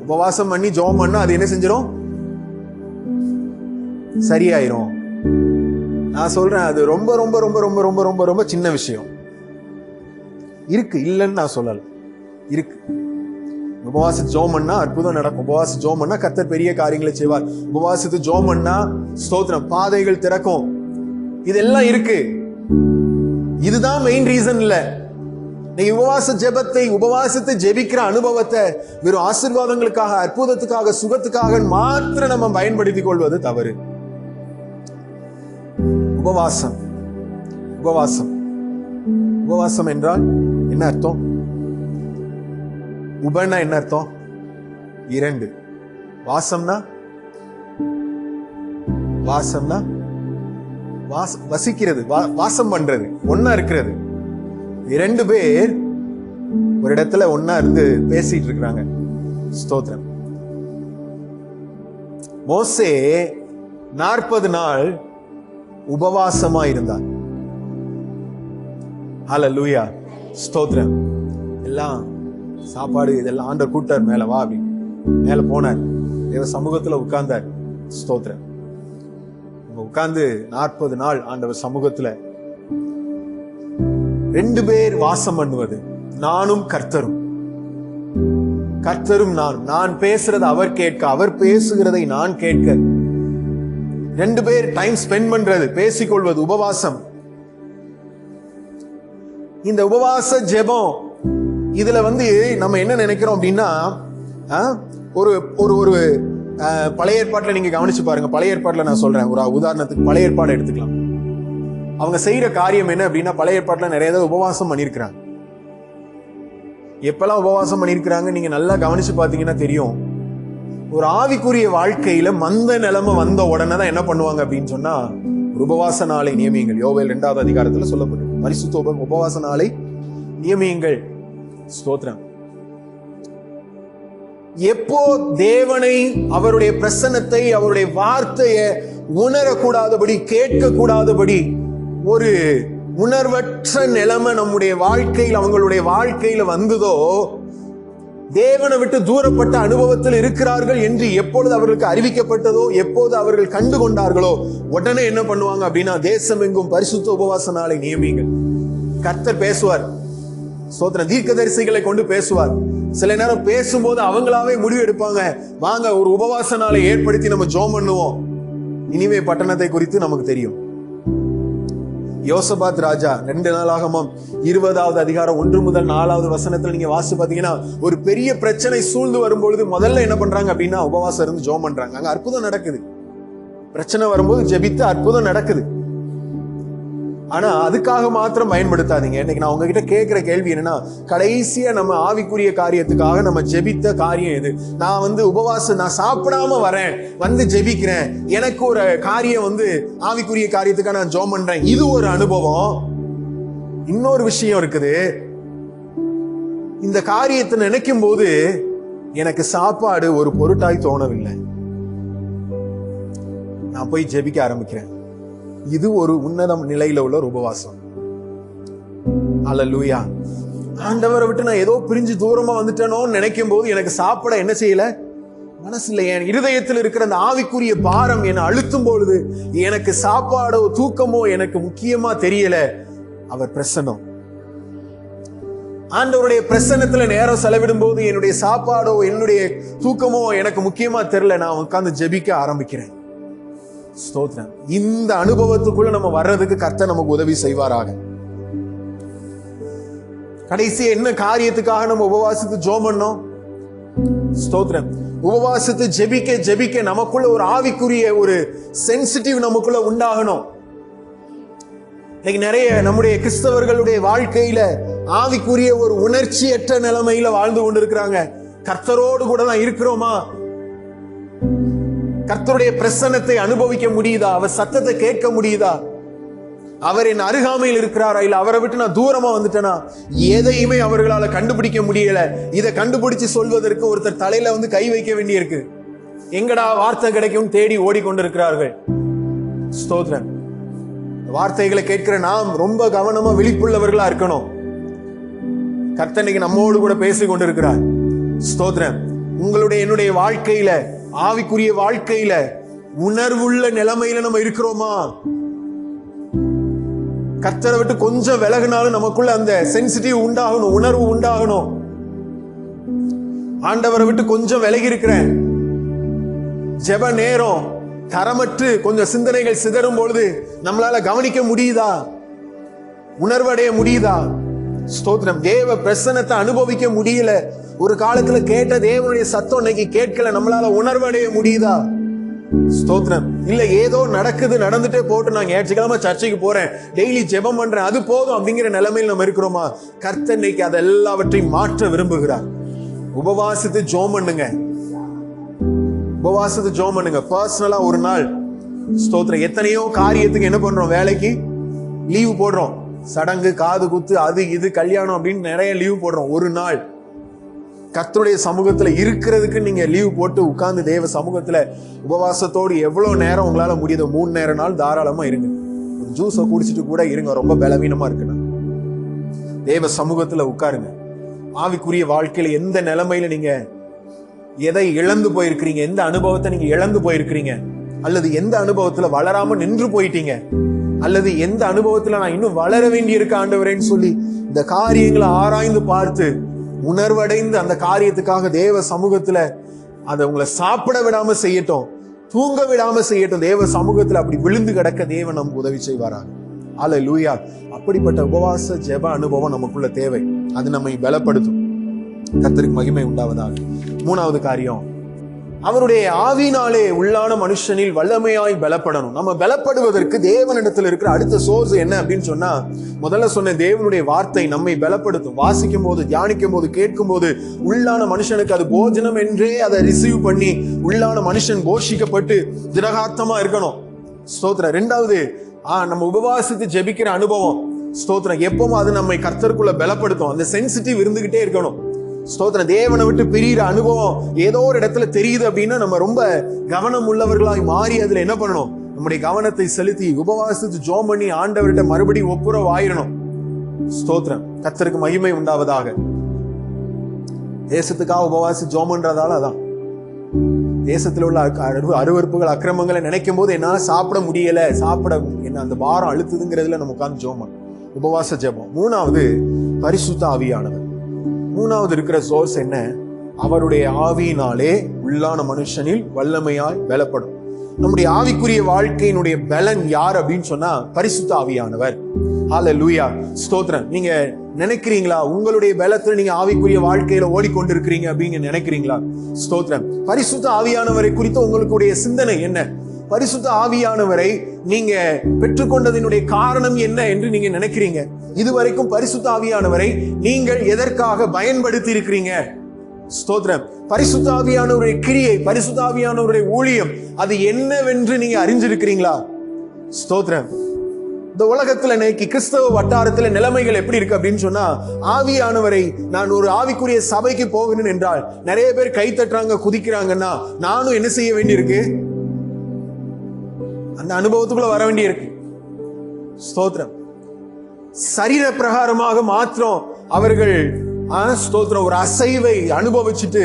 உபவாசம் பண்ணி ஜெபம் பண்ணா அது என்ன செஞ்சிடும், சரியாயிரும். நான் சொல்றேன், அது ரொம்ப ரொம்ப ரொம்ப ரொம்ப ரொம்ப ரொம்ப ரொம்ப சின்ன விஷயம். இருக்கு, இல்லைன்னு நான் சொல்லல, இருக்கு. உபவாசித்து ஜெபம் பண்ணா அற்புதம் நடக்கும். உபவாசித்து ஜெபம் பண்ணா கர்த்தர் பெரிய காரியங்களை செய்வார். உபவாசித்து ஜெபம் பண்ணா ஸ்தோத்திரம், பாதைகள் திறக்கும். இதெல்லாம் இருக்கு. இதுதான் மெயின் ரீசன் இல்ல. நீங்க உபவாச ஜெபத்தை, உபவாசத்தை ஜெபிக்கிற அனுபவத்தை வெறும் ஆசீர்வாதங்களுக்காக, அற்புதத்துக்காக, சுகத்துக்காக மாத்திரம் நம்ம பயன்படுத்திக் கொள்வது தவறு. உபவாசம், உபவாசம், உபவாசம் என்றால் என்ன அர்த்தம்? உபன்னா என்ன அர்த்தம்? இரண்டு. வாசம்னா, வாசம்னா வசிக்கிறது, வாசம் பண்றது, ஒன்னா இருக்கிறது. இரண்டு பேர் ஒரு இடத்துல ஒன்னா இருந்து பேசிட்டு இருக்கிறாங்க. ஸ்தோத்திரம். மோசே 40 நாள் உபவாசமா இருந்தார். ஹல்லேலூயா, ஸ்தோத்திரம். எல்லாம் சாப்பாடு இதெல்லாம் ஆண்டவர் கூட்டார், மேல வா அப்படி மேல போனார், தேவ சமூகத்துல உட்கார்ந்தார். ஸ்தோத்திரம். உட்கார்ந்து 40 நாள் ஆண்டவர் சமூகத்துல 2 பேர் வாசம் பண்ணுவது, நானும் கர்த்தரும், கர்த்தரும் நான் பேசுறதை அவர் கேட்க, அவர் பேசுகிறதை நான் கேட்க. 2 பேர் டைம் ஸ்பெண்ட் பண்றது, பேசிக்கொள்வது, உபவாசம். இந்த உபவாச ஜெபம் இதுல நம்ம என்ன நினைக்கிறோம் அப்படின்னா, ஒரு ஒரு ஒரு பழைய ஏற்பாட்டுல நீங்க கவனிச்சு பாருங்க. பழைய ஏற்பாட்டுல நான் சொல்றேன், ஒரு உதாரணத்துக்கு பழைய ஏற்பாடு எடுத்துக்கலாம். அவங்க செய்யற காரியம் என்ன அப்படின்னா, பழைய ஏற்பாட்டுல நிறைய தடவை உபவாசம் பண்ணிருக்கிறாங்க. எப்பெல்லாம் உபவாசம் பண்ணிருக்கிறாங்க நீங்க நல்லா கவனிச்சு பாத்தீங்கன்னா தெரியும். ஒரு ஆவிக்குரிய வாழ்க்கையில மந்த நிலைமை வந்த உடனே தான் என்ன பண்ணுவாங்க அப்படின்னு சொன்னா, உபவாச நாளை நியமியுங்கள். யோவேல் 2வது அதிகாரத்துல சொல்லப்படும், பரிசுத்த உபவாச நாளை நியமியுங்கள். ஸ்தோத்திரம். எப்போ தேவனை, அவருடைய பிரசன்னத்தை, அவருடைய வார்த்தையை உணரக்கூடாதபடி, கேட்க கூடாதபடி ஒரு உணர்வற்ற நிலைமை நம்முடைய வாழ்க்கையில், அவங்களுடைய வாழ்க்கையில வந்ததோ, தேவனை விட்டு தூரப்பட்ட அனுபவத்தில் இருக்கிறார்கள் என்று எப்பொழுது அவர்களுக்கு அறிவிக்கப்பட்டதோ, எப்போது அவர்கள் கண்டு கொண்டார்களோ, உடனே என்ன பண்ணுவாங்க அப்படின்னா, தேசம் எங்கும் பரிசுத்த உபவாச நாளை நியமியுங்கள். கர்த்தர் பேசுவார். ஸ்தோத்திரம். தீர்க்கதரிசிகளை கொண்டு பேசுவார். சில நேரம் பேசும்போது அவங்களாவே முடிவு எடுப்பாங்க, வாங்க ஒரு உபவாச நாளை ஏற்படுத்தி நம்ம ஜெபம் பண்ணுவோம். நினிவே பட்டணத்தை குறித்து நமக்கு தெரியும். யோசபாத் ராஜா 2 நாளாகமம் 20வது அதிகாரம் 1 முதல் 4வது வசனத்துல நீங்க வாசி பாத்தீங்கன்னா, ஒரு பெரிய பிரச்சனை சூழ்ந்து வரும்பொழுது முதல்ல என்ன பண்றாங்க அப்படின்னா, உபவாசம் இருந்து ஜெபம் பண்றாங்க. அங்க அற்புதம் நடக்குது. பிரச்சனை வரும்போது ஜெபித்து அற்புதம் நடக்குது. ஆனா அதுக்காக மாத்திரம் பயன்படுத்தாதீங்க. இன்னைக்கு நான் உங்ககிட்ட கேட்கிற கேள்வி என்னன்னா, கடைசியா நம்ம ஆவிக்குரிய காரியத்துக்காக நம்ம ஜெபித்த காரியம் எது? நான் உபவாசம், நான் சாப்பிடாம வரேன், ஜெபிக்கிறேன், எனக்கு ஒரு காரியம் ஆவிக்குரிய காரியத்துக்காக நான் ஜெபம் பண்றேன், இது ஒரு அனுபவம். இன்னொரு விஷயம் இருக்குது, இந்த காரியத்தை நினைக்கும் போது எனக்கு சாப்பாடு ஒரு பொருட்டாய் தோணவில்லை, நான் போய் ஜெபிக்க ஆரம்பிக்கிறேன். இது ஒரு உன்னத நிலையில உள்ள ஒரு உபவாசம். அல்லேலூயா. ஆண்டவரை விட்டு நான் ஏதோ பிரிஞ்சு தூரமா வந்துட்டேனோன்னு நினைக்கும் போது எனக்கு சாப்பிட என்ன செய்யல, மனசுல என் இருதயத்தில் இருக்கிற அந்த ஆவிக்குரிய பாரம் என்னை அழுத்தும் பொழுது எனக்கு சாப்பாடோ தூக்கமோ எனக்கு முக்கியமா தெரியல. அவர் பிரசன்னம், ஆண்டவருடைய பிரசன்னத்துல நேரம் செலவிடும் போது என்னுடைய சாப்பாடோ என்னுடைய தூக்கமோ எனக்கு முக்கியமா தெரியல. நான் உட்கார்ந்து ஜெபிக்க ஆரம்பிக்கிறேன். ஸ்தோத்திரம். இந்த அனுபவத்துக்குள்ள நம்ம வர்றதுக்கு கர்த்தர் நமக்கு உதவி செய்வாராக. கடைசி என்ன காரியத்துக்காக நம்ம உபவாசித்து ஜெபம் பண்ணோம்? ஸ்தோத்திரம். உபவாசித்து ஜெபிக்க ஜெபிக்க நமக்குள்ள ஒரு ஆவிக்குரிய ஒரு சென்சிட்டிவ் நமக்குள்ள உண்டாகணும். இன்னைக்கு நிறைய நம்முடைய கிறிஸ்தவர்களுடைய வாழ்க்கையில ஆவிக்குரிய ஒரு உணர்ச்சியற்ற நிலைமையில வாழ்ந்து கொண்டிருக்கிறாங்க. கர்த்தரோடு கூட தான் இருக்கிறோமா? கர்த்தருடைய பிரசன்னத்தை அனுபவிக்க முடியுதா? அவர் சத்தத்தை கேட்க முடியுதா? அவர் என் அருகாமையில் இருக்கிறாரா, இல்ல அவரை விட்டு நான் தூரமா வந்துட்டேனா? எதையுமே அவர்களால கண்டுபிடிக்க முடியல. இதை கண்டுபிடிச்சு சொல்வதற்கு ஒருத்தர் தலையில கை வைக்க வேண்டியிருக்கு. எங்கடா வார்த்தை கிடைக்கும் தேடி ஓடிக்கொண்டிருக்கிறார்கள். ஸ்தோத்திரம். வார்த்தைகளை கேட்கிற நாம் ரொம்ப கவனமா விழிப்புள்ளவர்களா இருக்கணும். கர்த்தர் இன்னைக்கு நம்மோடு கூட பேசிக் கொண்டிருக்கிறார். ஸ்தோத்திரம். உங்களுடைய என்னுடைய வாழ்க்கையில, ஆவிக்குரிய வாழ்க்கையில உணர்வுள்ள நிலைமையில நம்ம இருக்கிறோமா? கர்த்தரை விட்டு கொஞ்சம் விலகினாலும் நமக்குள்ள அந்த சென்சிட்டிவ் உண்டாகணும், உணர்வு உண்டாகணும். ஆண்டவரை விட்டு கொஞ்சம் விலகி இருக்கிறேன், ஜெப நேரம் தரமற்று கொஞ்சம் சிந்தனைகள் சிதறும் பொழுது நம்மளால கவனிக்க முடியுதா? உணர்வடைய முடியுதா? ஸ்தோத்திரம். தேவ பிரசன்னத்தை அனுபவிக்க முடியல. ஒரு காலத்துல கேட்ட தேவனுடைய சத்தம் இன்னைக்கு கேட்கல. நம்மளால உணர்வடைய முடியுதா? ஸ்தோத்திரம். இல்ல ஏதோ நடக்குது, நடந்துட்டே போட்டு நான் ஞாயிற்றுக்கிழமை சர்ச்சைக்கு போறேன், டெய்லி ஜெபம் பண்றேன், அது போதும் அப்படிங்கிற நிலைமையில் நம்ம இருக்கிறோமா? கர்த்தர் இன்னைக்கு அதை எல்லாவற்றையும் மாற்ற விரும்புகிறார். உபவாசித்து ஜெபம் பண்ணுங்க. உபவாசத்து ஜெபம் பண்ணுங்க. பர்சனலா ஒரு நாள். ஸ்தோத்திரம். எத்தனையோ காரியத்துக்கு என்ன பண்றோம்? வேலைக்கு லீவு போடுறோம். சடங்கு, காது குத்து, அது இது கல்யாணம் அப்படின்னு நிறைய லீவு போடுறோம். ஒரு நாள் கர்த்தருடைய சமூகத்துல இருக்கிறதுக்கு நீங்க லீவு போட்டு உட்கார்ந்து தேவ சமூகத்துல உபவாசத்தோடு எவ்வளவு நேரம் உங்களால முடியுதோ 3 நேர நாள் தாராளமா இருங்க. ஒரு ஜூஸை குடிச்சிட்டு கூட இருங்க. ரொம்ப பலவீனமா இருக்குன்னா தேவ சமூகத்துல உட்காருங்க. ஆவிக்குரிய வாழ்க்கையில எந்த நிலைமையில நீங்க எதை இழந்து போயிருக்கிறீங்க, எந்த அனுபவத்தை நீங்க இழந்து போயிருக்கிறீங்க, அல்லது எந்த அனுபவத்துல வளராம நின்று போயிட்டீங்க, அல்லது எந்த அனுபவத்துல நான் இன்னும் வளர வேண்டி இருக்க ஆண்டவரேன்னு சொல்லி இந்த காரியங்களை ஆராய்ந்து பார்த்து உணர்வடைந்து அந்த காரியத்துக்காக தேவ சமூகத்துல அதை உங்களை சாப்பிட விடாம செய்யட்டும், தூங்க விடாம செய்யட்டும். தேவ சமூகத்துல அப்படி விழுந்து கிடக்க தேவன் நமக்கு உதவி செய்வாராக. அல்லேலூயா. அப்படிப்பட்ட உபவாச ஜெப அனுபவம் நமக்குள்ள தேவை. அது நம்மை பலப்படுத்தும். கர்த்தருக்கு மகிமை உண்டாவதாக. 3வது காரியம், அவருடைய ஆவியினாலே உள்ளான மனுஷனில் வல்லமையாய் பலப்படணும். நம்ம பலப்படுவதற்கு தேவனிடத்தில் இருக்கிற அடுத்த சோர்ஸ் என்ன அப்படின்னு சொன்னா, முதல்ல சொன்ன தேவனுடைய வார்த்தை நம்மை பலப்படுத்தும். வாசிக்கும் போது, தியானிக்கும் போது, கேட்கும் போது உள்ளான மனுஷனுக்கு அது போஜனம் என்றே அதை ரிசீவ் பண்ணி உள்ளான மனுஷன் போஷிக்கப்பட்டு திடகார்த்தமா இருக்கணும். ஸ்தோத்திரம். 2வது, நம்ம உபவாசித்து ஜெபிக்கிற அனுபவம். ஸ்தோத்திரம். எப்பவும் அது நம்மை கர்த்தருக்குள்ள பலப்படுத்தும். அந்த சென்சிட்டிவ் இருந்துகிட்டே இருக்கணும். ஸ்தோத்திரம். தேவனை விட்டு பிரிகிற அனுபவம் ஏதோ ஒரு இடத்துல தெரியுது அப்படின்னா நம்ம ரொம்ப கவனம் உள்ளவர்களாய் மாறி அதுல என்ன பண்ணணும்? நம்முடைய கவனத்தை செலுத்தி உபவாசித்து ஜெபம் பண்ணி ஆண்டவர்கிட்ட மறுபடியும் ஒப்புரவு ஆயிரணும். ஸ்தோத்திரம். கர்த்தருக்கு மகிமை உண்டாவதாக. தேசத்துக்காக உபவாசி ஜெபம் பண்றதால அதான் தேசத்துல உள்ள அருவருப்புகள், அக்கிரமங்களை நினைக்கும் போது என்னால சாப்பிட முடியல, என்ன அந்த பாரம் அழுத்துதுங்கிறதுல நம்ம உட்கார்ந்து ஜெபம், உபவாச ஜெபம். 3வது, பரிசுத்த ஆவியானவர். 3வது இருக்கிற சோர்ஸ் என்ன? அவருடைய ஆவியினாலே உள்ளான மனுஷனில் வல்லமையாய் பலப்படும். நம்முடைய ஆவிக்குரிய வாழ்க்கையினுடைய பலன் யார் அப்படின்னு சொன்னா பரிசுத்த ஆவியானவர். ஹல்லேலூயா. ஸ்தோத்திரம். நீங்க நினைக்கிறீங்களா உங்களுடைய பலத்துல நீங்க ஆவிக்குரிய வாழ்க்கையில ஓடிக்கொண்டிருக்கிறீங்க அப்படின்னு நினைக்கிறீங்களா? ஸ்தோத்திரம். பரிசுத்த ஆவியானவரை குறித்து உங்களுடைய சிந்தனை என்ன? பரிசுத்த ஆவியானவரை நீங்க பெற்றுக்கொண்டதனுடைய காரணம் என்ன என்று நீங்க நினைக்கிறீங்க? இதுவரைக்கும் பரிசுத்த ஆவியானவரை நீங்கள் எதற்காக பயன்படுத்தி இருக்கிறீங்க? ஸ்தோத்திரம். பரிசுத்த ஆவியானவருடைய கிரியை, பரிசுத்த ஆவியானவருடைய ஊழியம் அது என்னவென்று நீங்க அறிஞ்சிருக்கிறீங்களா? ஸ்தோத்திரம். இந்த உலகத்துல இன்னைக்கு கிறிஸ்தவ வட்டாரத்துல நிலைமைகள் எப்படி இருக்கு அப்படின்னு சொன்னா, ஆவியானவரை நான் ஒரு ஆவிக்குரிய சபைக்கு போகணும் என்றால் நிறைய பேர் கை தட்டுறாங்க, குதிக்கிறாங்கன்னா நானும் என்ன செய்ய வேண்டியிருக்கு? அந்த அனுபவத்துக்குள்ள வர வேண்டியிருக்கு. ஸ்தோத்திரம். சரீர பிரகாரமாக மாத்திரம் அவர்கள் ஸ்தோத்திரம் ஒரு அசைவை அனுபவிச்சுட்டு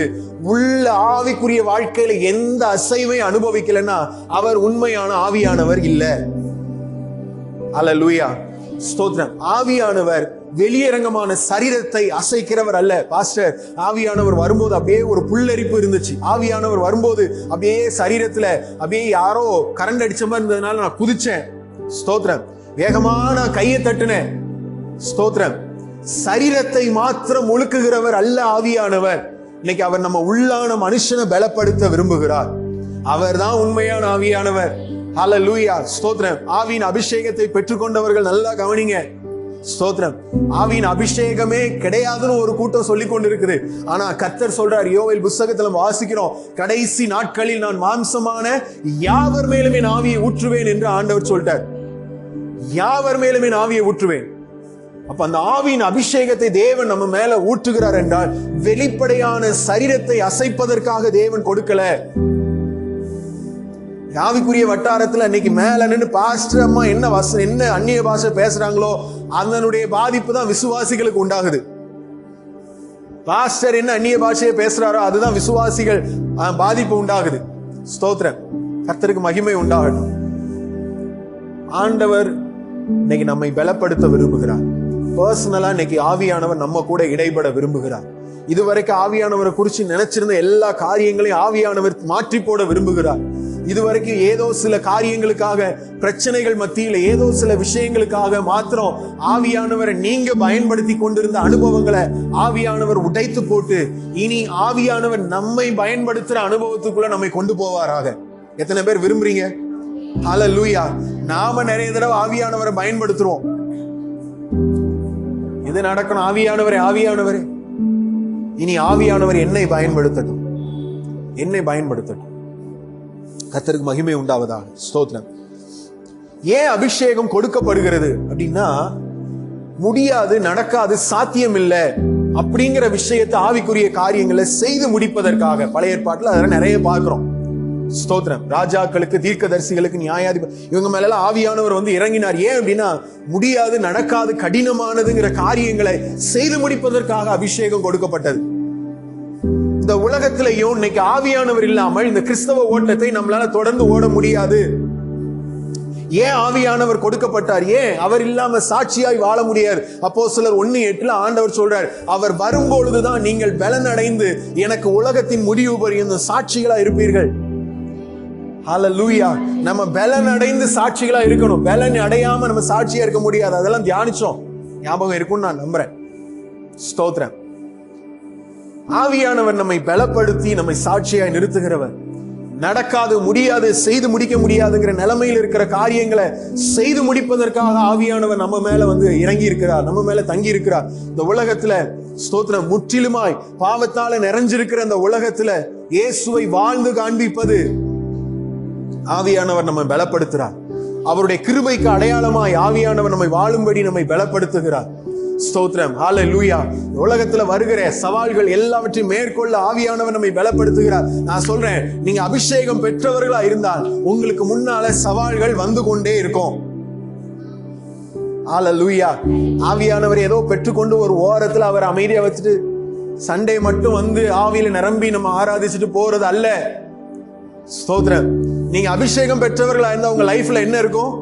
உள்ள ஆவிக்குரிய வாழ்க்கையில எந்த அசைவை அனுபவிக்கலன்னா அவர் உண்மையான ஆவியானவர் இல்ல. அல்லேலூயா. ஸ்தோத்திரம். ஆவியானவர் வெளியரங்கமான சரீரத்தை அசைக்கிறவர் அல்ல. பாஸ்டர், ஆவியானவர் வரும்போது அப்படியே ஒரு புல்லரிப்பு இருந்துச்சு. ஆவியானவர் வரும்போது அப்படியே சரீரத்துல அப்படியே யாரோ கரண்ட் அடிச்ச மாதிரி இருந்ததுனால நான் குதிச்சேன். ஸ்தோத்திரம். வேகமா நான் கையை தட்டுனேன். ஸ்தோத்திரம். சரீரத்தை மாத்திரம் ஒழுக்குகிறவர் அல்ல ஆவியானவர். இன்னைக்கு அவர் நம்ம உள்ளான மனுஷனை பலப்படுத்த விரும்புகிறார். அவர் தான் உண்மையான ஆவியானவர். ஹல்லேலூயா. ஸ்தோத்திரம். ஆவியின் அபிஷேகத்தை பெற்றுக்கொண்டவர்கள் நல்லா கவனிங்க. ஸ்தோத்திரம். ஆவியின் அபிஷேகமே கிடையாதுன்னு ஒரு கூட்டம் சொல்லி கொண்டு இருக்குது. ஆனா கர்த்தர் சொல்றார், யோவேல் புத்தகத்துல வாசிக்கிறோம், கடைசி நாட்களில் நான் மாம்சமான யாவர் மேலுமே ஆவியை ஊற்றுவேன் என்று ஆண்டவர் சொல்லிட்டார். யாவர் மேலுமே ஆவியை ஊற்றுவேன். அப்ப அந்த ஆவியின் அபிஷேகத்தை தேவன் நம்ம மேல ஊற்றுகிறார் என்றால் வெளிப்படையான சரீரத்தை அசைப்பதற்காக தேவன் கொடுக்கல. ஆவிக்குரிய வட்டாரத்துல இன்னைக்கு மேல நின்று பாஸ்டர் அம்மா என்ன அந்நிய பாஷை பேசுறாங்களோ அதனுடைய பாதிப்பு தான் விசுவாசிகளுக்கு உண்டாகுது. பாஸ்டர் என்ன அந்நிய பாஷையை பேசுறாரோ அதுதான் விசுவாசிகள் பாதிப்பு உண்டாகுது. ஸ்தோத்திரம். கர்த்தருக்கு மகிமை உண்டாகட்டும். ஆண்டவர் இன்னைக்கு நம்மை பலப்படுத்த விரும்புகிறார். பர்சனலா இன்னைக்கு ஆவியானவர் நம்ம கூட இடைபட விரும்புகிறார். இதுவரைக்கும் ஆவியானவரை குறிச்சு நினைச்சிருந்த எல்லா காரியங்களையும் ஆவியானவர் மாற்றி போட விரும்புகிறார். இதுவரைக்கும் ஏதோ சில காரியங்களுக்காக, பிரச்சனைகள் மத்தியில் ஏதோ சில விஷயங்களுக்காக மாத்திரம் ஆவியானவரை நீங்க பயன்படுத்தி கொண்டிருந்த அனுபவங்களை ஆவியானவர் உடைத்து போட்டு இனி ஆவியானவர் நம்மை பயன்படுத்துற அனுபவத்துக்குள்ள நம்மை கொண்டு போவாராக. எத்தனை பேர் விரும்புறீங்க? ஹல்லேலூயா. நாம நிறைய தடவை ஆவியானவரை பயன்படுத்துறோம். இது நடக்கணும். ஆவியானவரே இனி ஆவியானவர் என்னை பயன்படுத்தட்டும், என்னை பயன்படுத்தட்டும். கர்த்தருக்கு மகிமை உண்டாவதாக. ஸ்தோத்திரம். ஏன் அபிஷேகம் கொடுக்கப்படுகிறது அப்படின்னா, முடியாது, நடக்காது, சாத்தியம் இல்லை அப்படிங்கிற விஷயத்தை ஆவிக்குரிய காரியங்களை செய்து முடிப்பதற்காக. பழைய ஏற்பாட்டுல அதெல்லாம் நிறைய பார்க்கிறோம். ஸ்தோத்திரம். ராஜாக்களுக்கு, தீர்க்கதரிசிகளுக்கு, நியாயாதிபதி இவங்க மேல எல்லாம் ஆவியானவர் வந்து இறங்கினார். ஏன் அப்படின்னா முடியாது, நடக்காது, கடினமானதுங்கிற காரியங்களை செய்து முடிப்பதற்காக அபிஷேகம் கொடுக்கப்பட்டது. இந்த உலகத்திலையும் இன்னைக்கு ஆவியானவர் இல்லாமல் இந்த கிறிஸ்தவ ஓட்டத்தை நம்மளால தொடர்ந்து ஓட முடியாது. ஏன் ஆவியானவர் கொடுக்கப்பட்டார்? ஏன் அவர் இல்லாம சாட்சியாய் வாழ முடியாது? அப்போஸ்தலர் 1:8 ஆண்டவர் சொல்றார், அவர் வரும்பொழுதுதான் நீங்கள் பலன் அடைந்து எனக்கு உலகத்தின் முடிவு பரியந்தம் சாட்சிகளா இருப்பீர்கள். ஹல்லேலூயா. நம்ம பலன் அடைந்து சாட்சிகளா இருக்கணும். பலன் அடையாம நம்ம சாட்சியா இருக்க முடியாது. அதெல்லாம் தியானிச்சோம், ஞாபகம் இருக்கும்னு நான் நம்புறேன். ஸ்தோத்திரம். ஆவியானவர் நம்மை பலப்படுத்தி நம்மை சாட்சியாய் நிறுத்துகிறவர். நடக்காது, முடியாது, செய்து முடிக்க முடியாதுங்கிற நிலைமையில் இருக்கிற காரியங்களை செய்து முடிப்பதற்காக ஆவியானவர் நம்ம மேல வந்து இறங்கி இருக்கிறார், நம்ம மேல தங்கி இருக்கிறார். இந்த உலகத்துல ஸ்தோத்திரம், முற்றிலுமாய் பாவத்தால நிறைஞ்சிருக்கிற அந்த உலகத்துல இயேசுவை வாழ்ந்து காண்பிப்பது ஆவியானவர் நம்மை பலப்படுத்துகிறார். அவருடைய கிருபைக்கு அடையாளமாய் ஆவியானவர் நம்மை வாழும்படி நம்மை பலப்படுத்துகிறார். ஸ்தோத்திரம். ஹல்லேலூயா. உலகத்துல வருகிற சவால்கள் எல்லாவற்றையும் மேற்கொள்ள ஆவியானவர் நம்மை பலப்படுத்துகிறார். நான் சொல்றேன், நீங்க அபிஷேகம் பெற்றவர்களா இருந்தால் உங்களுக்கு முன்னால சவால்கள் வந்து கொண்டே இருக்கும். ஹல்லேலூயா. ஆவியானவர் ஏதோ பெற்றுக்கொண்டு ஒரு ஓரத்துல அவர் அமைதியா வச்சுட்டு சண்டே மட்டும் வந்து ஆவியில நிரம்பி நம்ம ஆராதிச்சுட்டு போறது அல்ல. ஸ்தோத்திரம். நீங்க அபிஷேகம் பெற்றவர்களா இருந்தா உங்க லைஃப்ல என்ன இருக்கும்?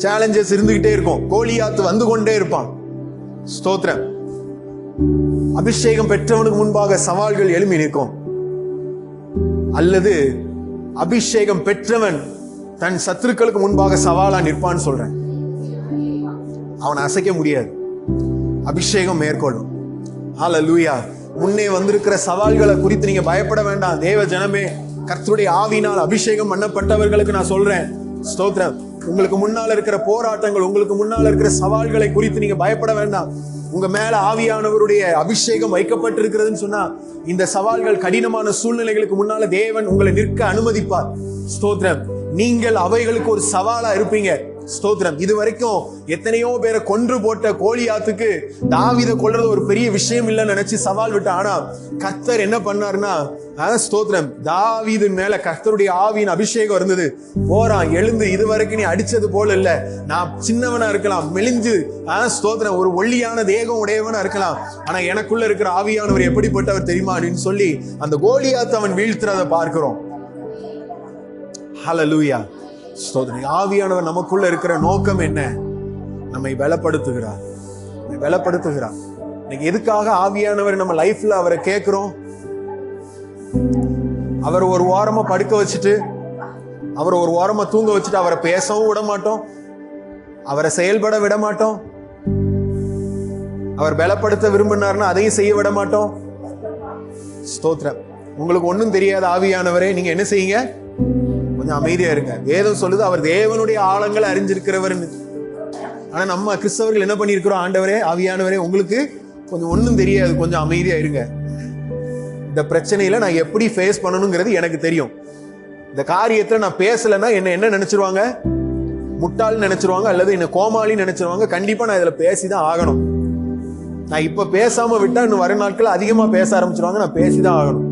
சேலஞ்சஸ் இருந்துகிட்டே இருக்கும். கோலியாத்து வந்து கொண்டே இருப்பான். ஸ்தோத்திரம். அபிஷேகம் பெற்றவனுக்கு முன்பாக சவால்கள் எழும்பி நிற்கும். அல்லது அபிஷேகம் பெற்றவன் தன் சத்துருக்களுக்கு முன்பாக சவாலா நிற்பான்னு சொல்றேன். அவனை அசைக்க முடியாது. அபிஷேகம் மேற்கொள்ளும். ஹல்லேலூயா. முன்னே வந்திருக்கிற சவால்களை குறித்து நீங்க பயப்பட வேண்டாம். தேவ ஜனமே, கர்த்தருடைய ஆவியினால் அபிஷேகம் பண்ணப்பட்டவர்களுக்கு நான் சொல்றேன், ஸ்தோத்திரம், உங்களுக்கு முன்னால இருக்கிற போராட்டங்கள், உங்களுக்கு முன்னால இருக்கிற சவால்களை குறித்து நீங்க பயப்பட வேண்டாம். உங்க மேல ஆவியானவருடைய அபிஷேகம் வைக்கப்பட்டிருக்கிறதுன்னு சொன்னா இந்த சவால்கள், கடினமான சூழ்நிலைகளுக்கு முன்னால தேவன் உங்களை நிற்க அனுமதிப்பார். ஸ்தோத்திரம். நீங்கள் அவைகளுக்கு ஒரு சவாலா இருப்பீங்க. ஸ்தோத்திரம். இது வரைக்கும் எத்தனையோ பேரை கொன்று போட்ட கோலியாத்துக்கு தாவீதை கொல்றது ஒரு பெரிய விஷயம் இல்லைன்னு நினைச்சு சவால் விட்டு, ஆனா கர்த்தர் என்ன பண்ணாருன்னா, ஸ்தோத்திரம், தாவீது மேல கர்த்தருடைய ஆவியின் அபிஷேகம் இருந்தது. போறான், எழுந்து, இது வரைக்கும் நீ அடிச்சது போல இல்ல, நான் சின்னவனா இருக்கலாம், மெலிஞ்சு, ஸ்தோத்திரம், ஒரு ஒல்லியான தேகம் உடையவனா இருக்கலாம், ஆனா எனக்குள்ள இருக்கிற ஆவியானவர் எப்படிப்பட்டவர் தெரியுமா அப்படின்னு சொல்லி அந்த கோலியாத்தை அவன் வீழ்த்துறதை பார்க்கிறோம். ஹல்லேலூயா. ஸ்தோத்திரம். ஆவியானவர் நமக்குள்ள இருக்கிற நோக்கம் என்ன? நம்மை பலப்படுத்துகிறார், நம்மை பலப்படுத்துகிறார். இன்னைக்கு எதுக்காக ஆவியானவர் நம்ம லைஃப்ல அவரை கேட்கிறோம்? அவர் ஒரு வாரமா படுக்க வச்சுட்டு, அவர் ஒரு வாரமா தூங்க வச்சுட்டு அவரை பேசவும் விட மாட்டோம், அவரை செயல்பட விட மாட்டோம். அவர் பலப்படுத்த விரும்பினார்னா அதையும் செய்ய விட மாட்டோம். ஸ்தோத்திரம். உங்களுக்கு ஒன்றும் தெரியாத ஆவியானவரே, நீங்க என்ன செய்யுங்க? கொஞ்சம் அமைதியா இருங்க. வேதம் சொல்லுது அவர் தேவனுடைய ஆழங்களை அறிஞ்சிருக்கிறவர். ஆனா நம்ம கிறிஸ்தவர்கள் என்ன பண்ணியிருக்கிறோம்? ஆண்டவரே, ஆவியானவரே, உங்களுக்கு கொஞ்சம் ஒன்றும் தெரியாது, கொஞ்சம் அமைதியா இருங்க, இந்த பிரச்சனையில நான் எப்படி ஃபேஸ் பண்ணணுங்கிறது எனக்கு தெரியும், இந்த காரியத்துல நான் பேசலைன்னா என்ன நினைச்சிருவாங்க? முட்டாள் நினைச்சிருவாங்க, அல்லது என்ன கோமாளி நினைச்சிருவாங்க. கண்டிப்பா நான் இதுல பேசிதான் ஆகணும். நான் இப்ப பேசாம விட்டா இன்னும் வரும் நாட்கள் அதிகமா பேச ஆரம்பிச்சிருவாங்க, நான் பேசிதான் ஆகணும்.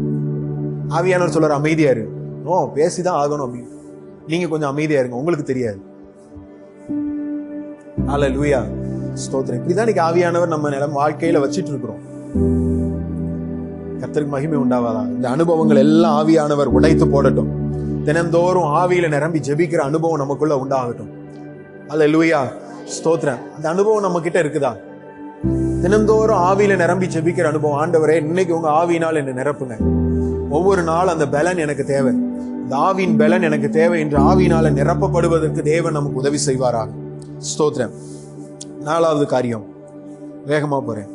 ஆவியானவர் சொல்றாரு, அமைதியா இரு. பேசிதான் ஆகணும் அப்படின்னு. நீங்க கொஞ்சம் அமைதியா இருங்க, உங்களுக்கு தெரியாது. அல்லேலூயா, ஸ்தோத்திரம். இப்படிதான் இன்னைக்கு ஆவியானவர் நம்ம வாழ்க்கையில வச்சிட்டு இருக்கிறோம். கர்த்தருக்கு மகிமை உண்டாவதா. இந்த அனுபவங்கள் எல்லாம் ஆவியானவர் உடைத்து போடட்டும். தினந்தோறும் ஆவியில நிரம்பி ஜெபிக்கிற அனுபவம் நமக்குள்ள உண்டாகட்டும். அல்லேலூயா, ஸ்தோத்திரம். அந்த அனுபவம் நம்ம கிட்ட இருக்குதா? தினந்தோறும் ஆவியில நிரம்பி ஜெபிக்கிற அனுபவம். ஆண்டவரே, இன்னைக்கு உங்க ஆவியினால் என்ன நிரப்புங்க. ஒவ்வொரு நாள் அந்த பலன் எனக்கு தேவை, இந்த ஆவியின் பலன் எனக்கு தேவை என்று ஆவியினால நிரப்பப்படுவதற்கு தேவன் நமக்கு உதவி செய்வாராக. ஸ்தோத்திரம். 4வது காரியம், வேகமா போறேன்.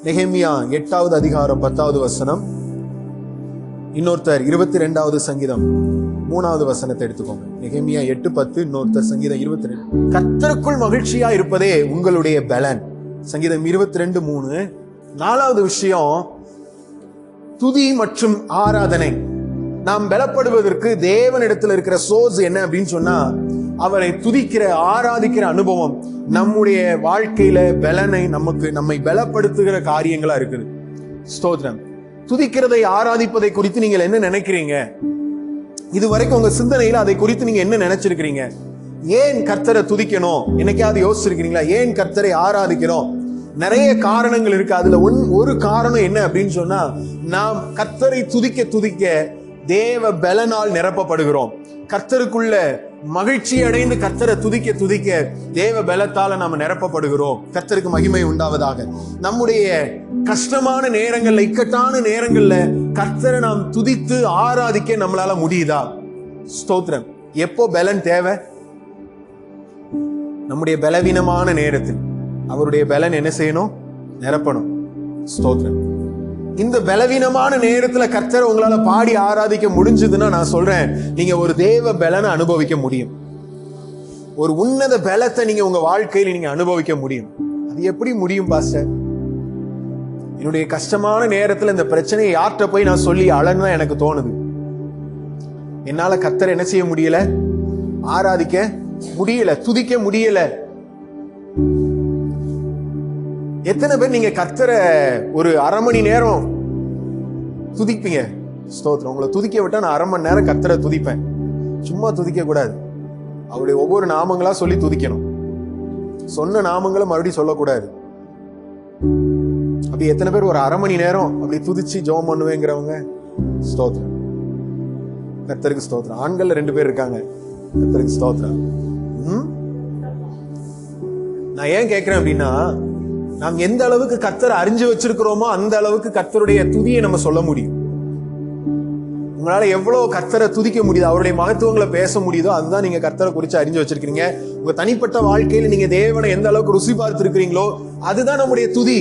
நெகேமியா 8வது அதிகாரம் 10வது வசனம். இன்னொருத்தர் 22வது சங்கீதம் 3வது வசனத்தை எடுத்துக்கோங்க. நெகேமியா 8:10, இன்னொருத்தர் சங்கீதம் 22. கர்த்தருக்குள் மகிழ்ச்சியா இருப்பதே உங்களுடைய பலன். சங்கீதம் 22:3. 4வது விஷயம், துதி மற்றும் ஆராதனை. நாம் பலப்படுவதற்கு தேவனிடத்தில் இருக்கிற சோர்ஸ் என்ன அப்படின்னு சொன்னா, அவரை துதிக்கிற ஆராதிக்கிற அனுபவம் நம்முடைய வாழ்க்கையில பலனை நம்மை பலப்படுத்துகிற காரியங்களா இருக்குது. ஸ்தோத்திரம். துதிக்கிறதை ஆராதிப்பதை குறித்து நீங்கள் என்ன நினைக்கிறீங்க? இதுவரைக்கும் உங்க சிந்தனையில அதை குறித்து நீங்க என்ன நினைச்சிருக்கிறீங்க? ஏன் கர்த்தரை துதிக்கணும்? என்னைக்காவது யோசிச்சிருக்கிறீங்களா? ஏன் கர்த்தரை ஆராதிக்கிறோம்? நிறைய காரணங்கள் இருக்கு. அதுல ஒரு காரணம் என்ன அப்படின்னு சொன்னா, நாம் கர்த்தரை துதிக்க துதிக்க தேவ பலனால் நிரப்பப்படுகிறோம். கர்த்தருக்குள்ள மகிழ்ச்சி அடைந்து கர்த்தரை துதிக்க துதிக்க தேவ பலத்தால நாம நிரப்பப்படுகிறோம். கர்த்தருக்கு மகிமை உண்டாவதாக. நம்முடைய கஷ்டமான நேரங்கள்ல, இக்கட்டான நேரங்கள்ல கர்த்தரை நாம் துதித்து ஆராதிக்க நம்மளால முடியுதா? ஸ்தோத்திரம். எப்போ பலன் தேவை? நம்முடைய பலவீனமான நேரத்தில் அவருடைய பலன் என்ன செய்யணும்? நிரப்பணும். ஸ்தோத்திரம். இந்த பலவீனமான நேரத்துல கர்த்தரை உங்களால பாடி ஆராதிக்க முடிஞ்சதுன்னா, நான் சொல்றேன், நீங்க ஒரு தேவ பலனை அனுபவிக்க முடியும். ஒரு உன்னத பலத்தை நீங்க உங்க வாழ்க்கையில நீங்க அனுபவிக்க முடியும். அது எப்படி முடியும் பாஸ்டர்? என்னுடைய கஷ்டமான நேரத்துல இந்த பிரச்சனையை யார்கிட்ட போய் நான் சொல்லி அழன்னு எனக்கு தோணுது. என்னால கர்த்தரை என்ன செய்ய முடியல? ஆராதிக்க முடியல, துதிக்க முடியல. எத்தனை பேர் நீங்க கர்த்தரை ஒரு அரை மணி நேரம் துதிப்பீங்க? ஸ்தோத்திரம். உங்களை துதிக்க விட்டா நான் அரை மணி நேரம் கர்த்தரை துதிப்பேன். சும்மா துதிக்க கூடாது, அவருடைய ஒவ்வொரு நாமங்களா சொல்லி துதிக்கணும். சொன்ன நாமங்களை மறுபடியும் சொல்லக்கூடாது. அப்படி எத்தனை பேர் ஒரு அரை மணி நேரம் அப்படி துதிச்சு ஜெபம் பண்ணுவேங்கிறவங்க? ஸ்தோத்திரம். கர்த்தருக்கு ஸ்தோத்திரம். ஆண்கள்ல 2 பேர் இருக்காங்க. கர்த்தருக்கு ஸ்தோத்திரம். நான் ஏன் கேட்கிறேன் அப்படின்னா, நாம் எந்த அளவுக்கு கர்த்தரை அறிஞ்சு வச்சிருக்கிறோமோ அந்த அளவுக்கு கர்த்தருடைய துதியை நம்ம சொல்ல முடியும். உங்களால எவ்வளவு கர்த்தரை துதிக்க முடியுது, அவருடைய மகத்துவங்களை பேச முடியுதோ அதுதான் நீங்க கர்த்தரை குறித்து அறிஞ்சு வச்சிருக்கீங்க. உங்க தனிப்பட்ட வாழ்க்கையில நீங்க தேவனை எந்த அளவுக்கு ருசி பார்த்திருக்கிறீங்களோ அதுதான் நம்முடைய துதி.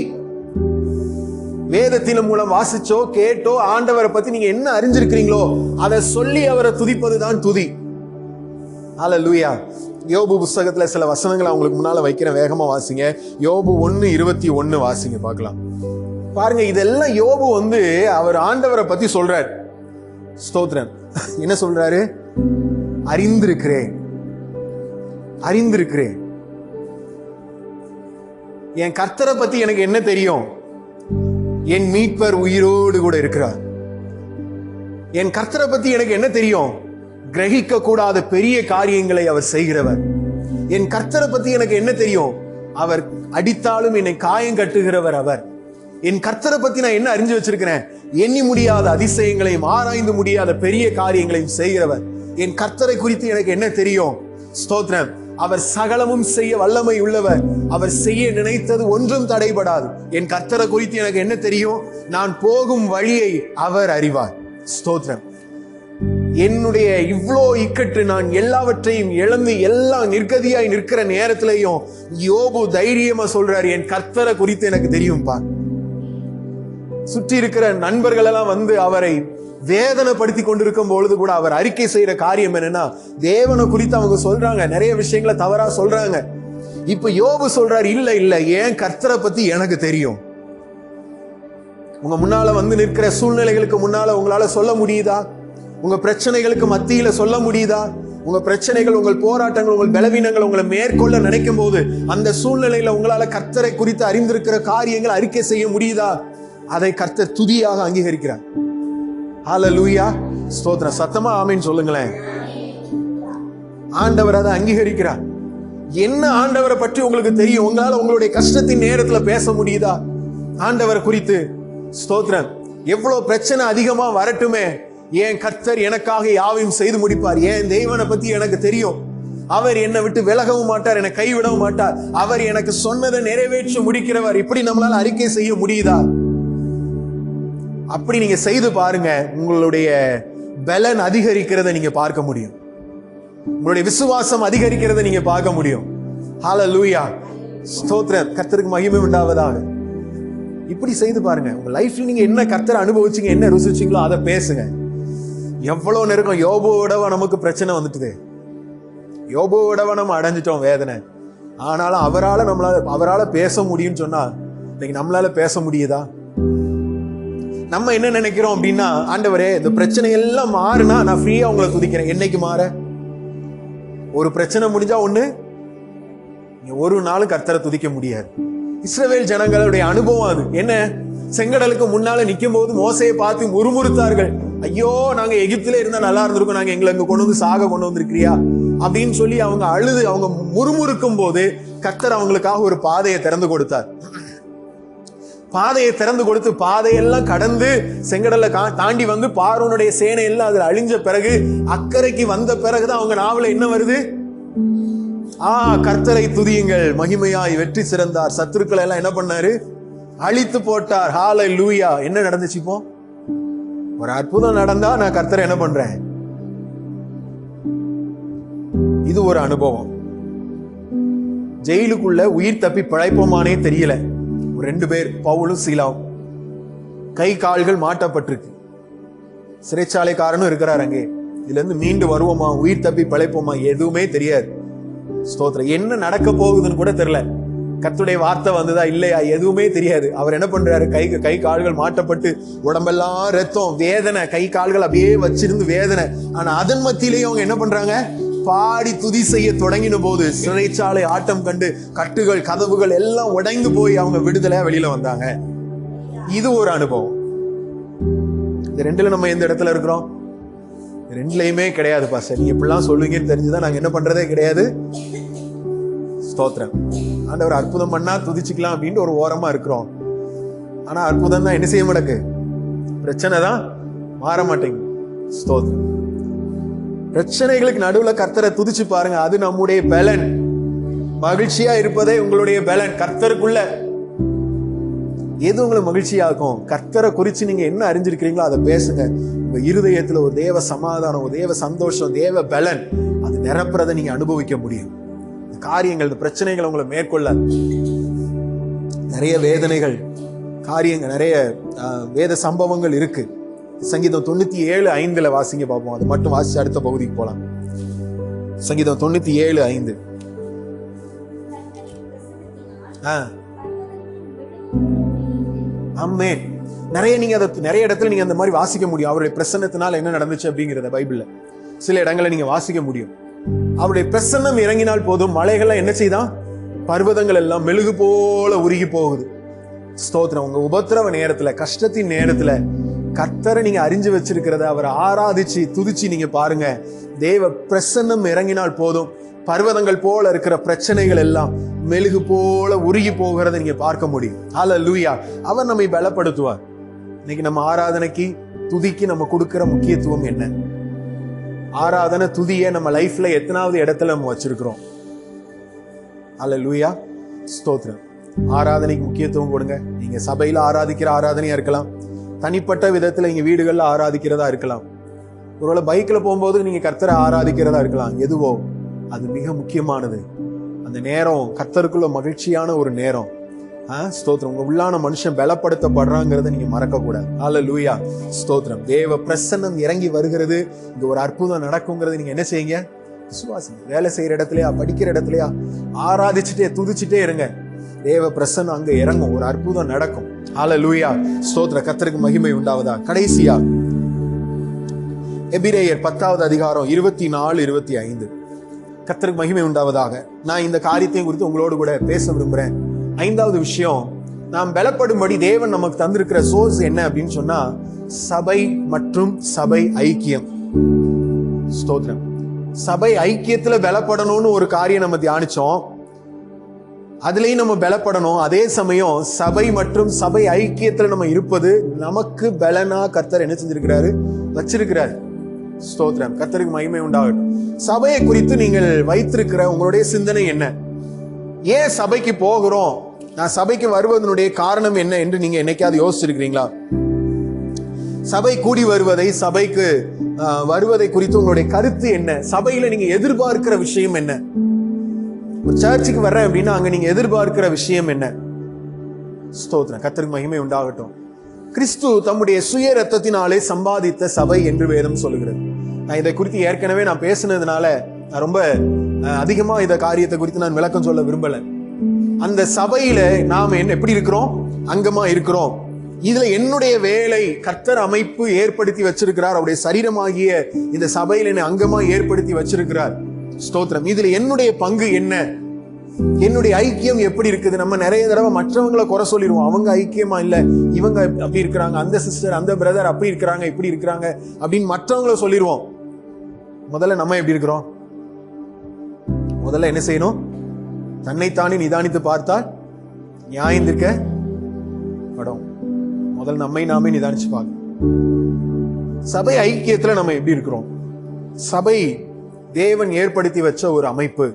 வேதத்தின் மூலம் வாசிச்சோ கேட்டோ ஆண்டவரை பத்தி நீங்க என்ன அறிஞ்சிருக்கிறீங்களோ அதை சொல்லி அவரை துதிப்பதுதான் துதி. ஹல்லேலூயா. யோபு புஸ்தகத்துல சில வசனங்களை அவங்களுக்கு முன்னால வைக்கிறேன், வேகமா வாசிங்க. யோபு 1:21 வாசிங்க பார்க்கலாம். பாருங்க, இதெல்லாம் யோபு அவர் ஆண்டவரை பத்தி சொல்றார். ஸ்தோத்திரம். என்ன சொல்றாரு? அறிந்திருக்கிறேன், அறிந்திருக்கிறேன். என் கர்த்தரை பத்தி எனக்கு என்ன தெரியும்? என் மீட்பர் உயிரோடு கூட இருக்கிறார். என் கர்த்தரை பத்தி எனக்கு என்ன தெரியும்? கிரகிக்க கூடாத பெரிய காரியங்களை அவர் செய்கிறவர். என் கர்த்தரை பத்தி எனக்கு என்ன தெரியும்? அவர் அடித்தாலும் என்னை காயம் கட்டுகிறவர் அவர். என் கர்த்தரை பத்தி நான் என்ன அறிஞ்சு வச்சிருக்கிறேன்? எண்ணி முடியாத அதிசயங்களையும் ஆராய்ந்து முடியாத பெரிய காரியங்களையும் செய்கிறவர். என் கர்த்தரை குறித்து எனக்கு என்ன தெரியும்? ஸ்தோத்திரம். அவர் சகலமும் செய்ய வல்லமை உள்ளவர். அவர் செய்ய நினைத்தது ஒன்றும் தடைபடாது. என் கர்த்தரை குறித்து எனக்கு என்ன தெரியும்? நான் போகும் வழியை அவர் அறிவார். ஸ்தோத்திரம். என்னுடைய இவ்வளோ இக்கட்டு, நான் எல்லாவற்றையும் இழந்து எல்லாம் நிர்கதியாய் நிற்கிற நேரத்திலையும் யோபு தைரியமா சொல்றாரு, என் கர்த்தரை குறித்து எனக்கு தெரியும்பா. சுற்றி இருக்கிற நண்பர்கள் எல்லாம் அவரை வேதனைப்படுத்தி கொண்டிருக்கும் பொழுது கூட அவர் அறிக்கை செய்யற காரியம் என்னன்னா, தேவனை குறித்து அவங்க சொல்றாங்க, நிறைய விஷயங்களை தவறா சொல்றாங்க. இப்ப யோபு சொல்றாரு, இல்ல ஏன் கர்த்தரை பத்தி எனக்கு தெரியும். உங்க முன்னால வந்து நிற்கிற சூழ்நிலைகளுக்கு முன்னால உங்களால சொல்ல முடியுதா? உங்க பிரச்சனைகளுக்கு மத்தியில சொல்ல முடியுதா? உங்க பிரச்சனைகள், உங்கள் போராட்டங்கள், உங்கள் பலவீனங்கள் உங்களை மேற்கொள்ள நினைக்கும் போது அந்த சூழ்நிலையில உங்களால கர்த்தரை குறித்து அறிந்திருக்கிற காரியங்கள் அறிக்கை செய்ய முடியுதா? அதை கர்த்தர் துதியாக அங்கீகரிக்கிறார். ஹல்லேலூயா, ஸ்தோத்திரம். சத்தமா ஆமென் சொல்லுங்களேன். ஆண்டவர் அதை அங்கீகரிக்கிறார். என்ன ஆண்டவரை பற்றி உங்களுக்கு தெரியும்? உங்களால உங்களுடைய கஷ்டத்தின் நேரத்துல பேச முடியுதா ஆண்டவரை குறித்து? ஸ்தோத்திரம். எவ்வளவு பிரச்சனை அதிகமா வரட்டுமே, என் கர்த்தர் எனக்காக யாவையும் செய்து முடிப்பார். என் தெய்வனை பத்தி எனக்கு தெரியும். அவர் என்னை விட்டு விலகவும் மாட்டார், என்னை கைவிடவும் மாட்டார். அவர் எனக்கு சொன்னதை நிறைவேற்றி முடிக்கிறவர். இப்படி நம்மளால அறிக்கை செய்ய முடியுதா? அப்படி நீங்க செய்து பாருங்க, உங்களுடைய பலன் அதிகரிக்கிறத நீங்க பார்க்க முடியும். உங்களுடைய விசுவாசம் அதிகரிக்கிறத நீங்க பார்க்க முடியும். ஹல்லேலூயா, ஸ்தோத்திரம். கர்த்தருக்கு மகிமை உண்டாவதாக. இப்படி செய்து பாருங்க. உங்க லைஃப்ல நீங்க என்ன கர்த்தரை அனுபவிச்சீங்க, என்ன ருசிச்சீங்களோ அதை பேசுங்க. எவ்வளவு நெருக்கம். யோபுவோடவ நமக்கு பிரச்சனை வந்துட்டுது. யோபுவோடவ நம்ம அடைஞ்சிட்டோம் வேதனை. ஆனாலும் அவரால பேச முடியும்னு சொன்னா இன்னைக்கு நம்மளால பேச முடியுதா? நம்ம என்ன நினைக்கிறோம் அப்படின்னா, ஆண்டவரே இந்த பிரச்சனை எல்லாம் மாறுனா நான் ஃப்ரீயா உங்களை துதிக்கிறேன். என்னைக்கு மாற? ஒரு பிரச்சனை முடிஞ்சா ஒண்ணு, ஒரு நாளும் கர்த்தரை துதிக்க முடியாது. இஸ்ரவேல் ஜனங்களுடைய அனுபவம் அது. என்ன? செங்கடலுக்கு முன்னால நிக்கும் போது மோசையை பார்த்து முறுமுறுத்தார்கள். ஐயோ, நாங்க எகிப்தில இருந்தா நல்லா இருந்திருக்கும், நாங்க எங்களை இங்க கொண்டு வந்து சாக கொண்டு வந்திருக்கிறியா அப்படின்னு சொல்லி அவங்க அழுது அவங்க முறுமுறுக்கும் போது கர்த்தர் அவங்களுக்காக ஒரு பாதையை திறந்து கொடுத்தார். பாதையை திறந்து கொடுத்து பாதையெல்லாம் கடந்து செங்கடலை தாண்டி வந்து பார்வோனுடைய சேனை எல்லாம் அதுல அழிஞ்ச பிறகு அக்கறைக்கு வந்த பிறகுதான் அவங்க நாவல என்ன வருது? கர்த்தரை துதியுங்கள், மகிமையாய் வெற்றி சிறந்தார், சத்துருக்களை எல்லாம் என்ன பண்ணாரு? அழித்து போட்டார். ஹல்லேலூயா. என்ன நடந்துச்சு? இப்போ ஒரு அற்புதம் நடந்தா நான் கர்த்தரை என்ன பண்றேன்? இது ஒரு அனுபவம். ஜெயிலுக்குள்ள உயிர் தப்பி பிழைப்போமானே தெரியல. 2 பேர், பவுலும் சீலாவும், கை கால்கள் மாட்டப்பட்டிருக்கு. சிறைச்சாலைக்காரனும் இருக்கிறார் அங்கே. இதுல இருந்து மீண்டு வருவோமா, உயிர் தப்பி பிழைப்போமா, எதுவுமே தெரியாது. ஸ்தோத்திரம். என்ன நடக்க போகுதுன்னு கூட தெரியல. கர்த்தருடைய வார்த்தை வந்ததா இல்லையா எதுவுமே தெரியாது. அவர் என்ன பண்றாரு? கை கால்கள் மாட்டப்பட்டு உடம்பெல்லாம் ரத்தம், வேதனை, கை கால்கள் அப்படியே வச்சிருந்து வேதனை. ஆனா அதன் மத்தியிலேயே அவங்க என்ன பண்றாங்க? பாடி துதி செய்ய தொடங்கின போது சிறைச்சாலை ஆட்டம் கண்டு கட்டுகள், கதவுகள் எல்லாம் உடைந்து போய் அவங்க விடுதலையா வெளியில வந்தாங்க. இது ஒரு அனுபவம். இந்த ரெண்டுல நம்ம எந்த இடத்துல இருக்கிறோம்? ரெண்டுலயுமே கிடையாது பாஸ்டர். நீங்க எப்படிலாம் சொல்லுவீங்கன்னு தெரிஞ்சுதான் நாங்க என்ன பண்றதே கிடையாது. ஸ்தோத்திரம். ஆண்டவர் அற்புதம் பண்ணா துதிச்சுக்கலாம் அப்படின்ட்டு ஒரு ஓரமா இருக்கிறோம். ஆனா அற்புதம் தான் என்ன செய்ய மாட்டேங்குது? பிரச்சனை தான் மாற மாட்டேங்குது. ஸ்தோத்திரம். பிரச்சனைகளுக்கு நடுவுல கர்த்தரை துதிச்சு பாருங்க. அது நம்முடைய பலன். மகிழ்ச்சியா இருப்பதே உங்களுடைய பலன். கர்த்தருக்குள்ள எது உங்களை மகிழ்ச்சியாக்கும்? கர்த்தரை குறிச்சு நீங்க என்ன அறிஞ்சிருக்கிறீங்களோ அதை பேசுங்க. உங்க இருதயத்துல ஒரு தேவ சமாதானம், ஒரு தேவ சந்தோஷம், தேவ பலன் அது நிரப்புறதை நீங்க அனுபவிக்க முடியும். காரியங்கள், இந்த பிரச்சனைகள் உங்களை மேற்கொள்ள நிறைய வேதனைகள், காரியங்கள், நிறைய வேத சம்பவங்கள் இருக்கு. சங்கீதம் 97:5 வாசிங்க பார்ப்போம். அது மட்டும் வாசிச்சு அடுத்த பகுதிக்கு போலாம். சங்கீதம் 97:5. ஆமென். நிறைய இடத்துல நீங்க அந்த மாதிரி வாசிக்க முடியும். அவருடைய பிரசன்னத்தினால என்ன நடந்துச்சு அப்படிங்கிறத பைபிள்ல சில இடங்களை நீங்க வாசிக்க முடியும். அவருடைய பிரசன்னம் இறங்கினால் போதும், மலைகள்லாம் என்ன செய்தான்? பர்வதங்கள் எல்லாம் மெழுகு போல உருகி போகுது. ஸ்தோத்திரம். உங்க உபத்திரவ நேரத்துல, கஷ்டத்தின் நேரத்துல கர்த்தரை நீங்க அறிஞ்சு வச்சிருக்கிறத, அவரை ஆராதிச்சு துதிச்சு நீங்க பாருங்க. தேவ பிரசன்னம் இறங்கினால் போதும், பர்வதங்கள் போல இருக்கிற பிரச்சனைகள் எல்லாம் மெழுகு போல உருகி போகிறத நீங்க பார்க்க முடியும். ஹல்லேலூயா. அவர் நம்மை பலப்படுத்துவார். இன்னைக்கு நம்ம ஆராதனைக்கு, துதிக்கு நம்ம கொடுக்கிற முக்கியத்துவம் என்ன? ஆராதனை, துதியை நம்ம லைஃப்ல எத்தனாவது இடத்துல நம்ம வச்சிருக்கிறோம்? ஹல்லேலூயா, ஸ்தோத்திரம். ஆராதனைக்கு முக்கியத்துவம் கொடுங்க. நீங்க சபையில ஆராதிக்கிற ஆராதனையா இருக்கலாம், தனிப்பட்ட விதத்துல நீங்க வீடுகள்ல ஆராதிக்கிறதா இருக்கலாம், ஒருவேளை பைக்ல போகும்போது நீங்க கர்த்தரை ஆராதிக்கிறதா இருக்கலாம். எதுவோ அது மிக முக்கியமானது. அந்த நேரம் கர்த்தருக்குள்ள மகிழ்ச்சியான ஒரு நேரம். ஸ்தோத்திரம். உங்க உள்ளான மனுஷன் பலப்படுத்தப்படுறாங்கிறத நீங்க மறக்க கூடாது. ஹல்லேலூயா, ஸ்தோத்திரம். தேவ பிரசன்னம் இறங்கி வருகிறது, இங்க ஒரு அற்புதம் நடக்குங்கிறது நீங்க என்ன செய்யுங்க? விசுவாசிங்க. வேலை செய்யற இடத்துலயா, படிக்கிற இடத்துலயா, ஆராதிச்சுட்டே துதிச்சுட்டே இருங்க. தேவ பிரசன்னம் அங்க இறங்கும், ஒரு அற்புதம் நடக்கும். ஹல்லேலூயா, ஸ்தோத்திர, கர்த்தருக்கு மகிமை உண்டாவதா. கடைசியா எபிரேயர் 10வது அதிகாரம் 24, 25. கர்த்தருக்கு மகிமை உண்டாவதாக. நான் இந்த காரியத்தை குறித்து உங்களோடு கூட பேச விரும்புறேன். 5வது விஷயம், நாம் பலப்படும்படி தேவன் நமக்கு தந்திருக்கிற சோர்ஸ் என்ன அப்படின்னு சொன்னா, சபை மற்றும் சபை ஐக்கியம். ஸ்தோத்திரம். சபை ஐக்கியத்துல பலப்படணும்னு ஒரு காரியம் நம்ம தியானிச்சோம். அதுலயும் நம்ம பலப்படணும். அதே சமயம் சபை மற்றும் சபை ஐக்கியத்துல நம்ம இருப்பது நமக்கு பலனா கர்த்தர் என்ன செஞ்சிருக்கிறாரு, வச்சிருக்கிறாரு. ஸ்தோத்திரம், கர்த்தருக்கு மகிமை உண்டாகட்டும். சபையை குறித்து நீங்கள் வைத்திருக்கிற உங்களுடைய சிந்தனை என்ன? ஏன் சபைக்கு போகிறோம், நான் சபைக்கு வருவதனுடைய காரணம் என்ன என்று நீங்க என்னைக்காவது யோசிச்சிருக்கிறீங்களா? சபை கூடி வருவதை, சபைக்கு வருவதை குறித்து உங்களுடைய கருத்து என்ன? சபையில நீங்க எதிர்பார்க்கிற விஷயம் என்ன? ஒரு சர்ச்சுக்கு வர்றேன் அப்படின்னா அங்க நீங்க எதிர்பார்க்கிற விஷயம் என்ன? ஸ்தோத்திரம், கர்த்தருக்கு மகிமை உண்டாகட்டும். கிறிஸ்து தம்முடைய சுய ரத்தத்தினாலே சம்பாதித்த சபை என்று வேதம் சொல்லுகிறது. நான் இதை குறித்து ஏற்கனவே நான் பேசினதுனால நான் ரொம்ப அதிகமா இந்த காரியத்தை குறித்து நான் விளக்கம் சொல்ல விரும்பல. அந்த சபையில நாம என்ன எப்படி இருக்கிறோம், அங்கமா இருக்கிறோம். இதுல என்னுடைய வேலை, கர்த்தர் அமைப்பு ஏற்படுத்தி வச்சிருக்கிறார். அவருடைய சரீரமாகிய இந்த சபையில என்னை அங்கமா ஏற்படுத்தி வச்சிருக்கிறார். ஸ்தோத்திரம். இதுல என்னுடைய பங்கு என்ன, என்னுடைய ஐக்கியம் எப்படி இருக்குது? நம்ம நிறைய தடவை மற்றவங்களை குறை சொல்லிடுவோம். அவங்க ஐக்கியமா இல்ல, இவங்க அப்படி இருக்கிறாங்க, அந்த சிஸ்டர் அந்த பிரதர் அப்படி இருக்கிறாங்க, இப்படி இருக்கிறாங்க அப்படின்னு மற்றவங்கள சொல்லிடுவோம். முதல்ல நம்ம எப்படி இருக்கிறோம்? முதல்ல என்ன செய்யணும்? தன்னைத்தானே நிதானித்து பார்த்தால் நியாயந்திருக்க படும். முதல்ல நம்மை நாமே நிதானிச்சு பார்க்கணும். சபை ஐக்கியத்துல நம்ம எப்படி இருக்கிறோம்? சபை தேவன் ஏற்படுத்தி வச்ச ஒரு அமைப்பு.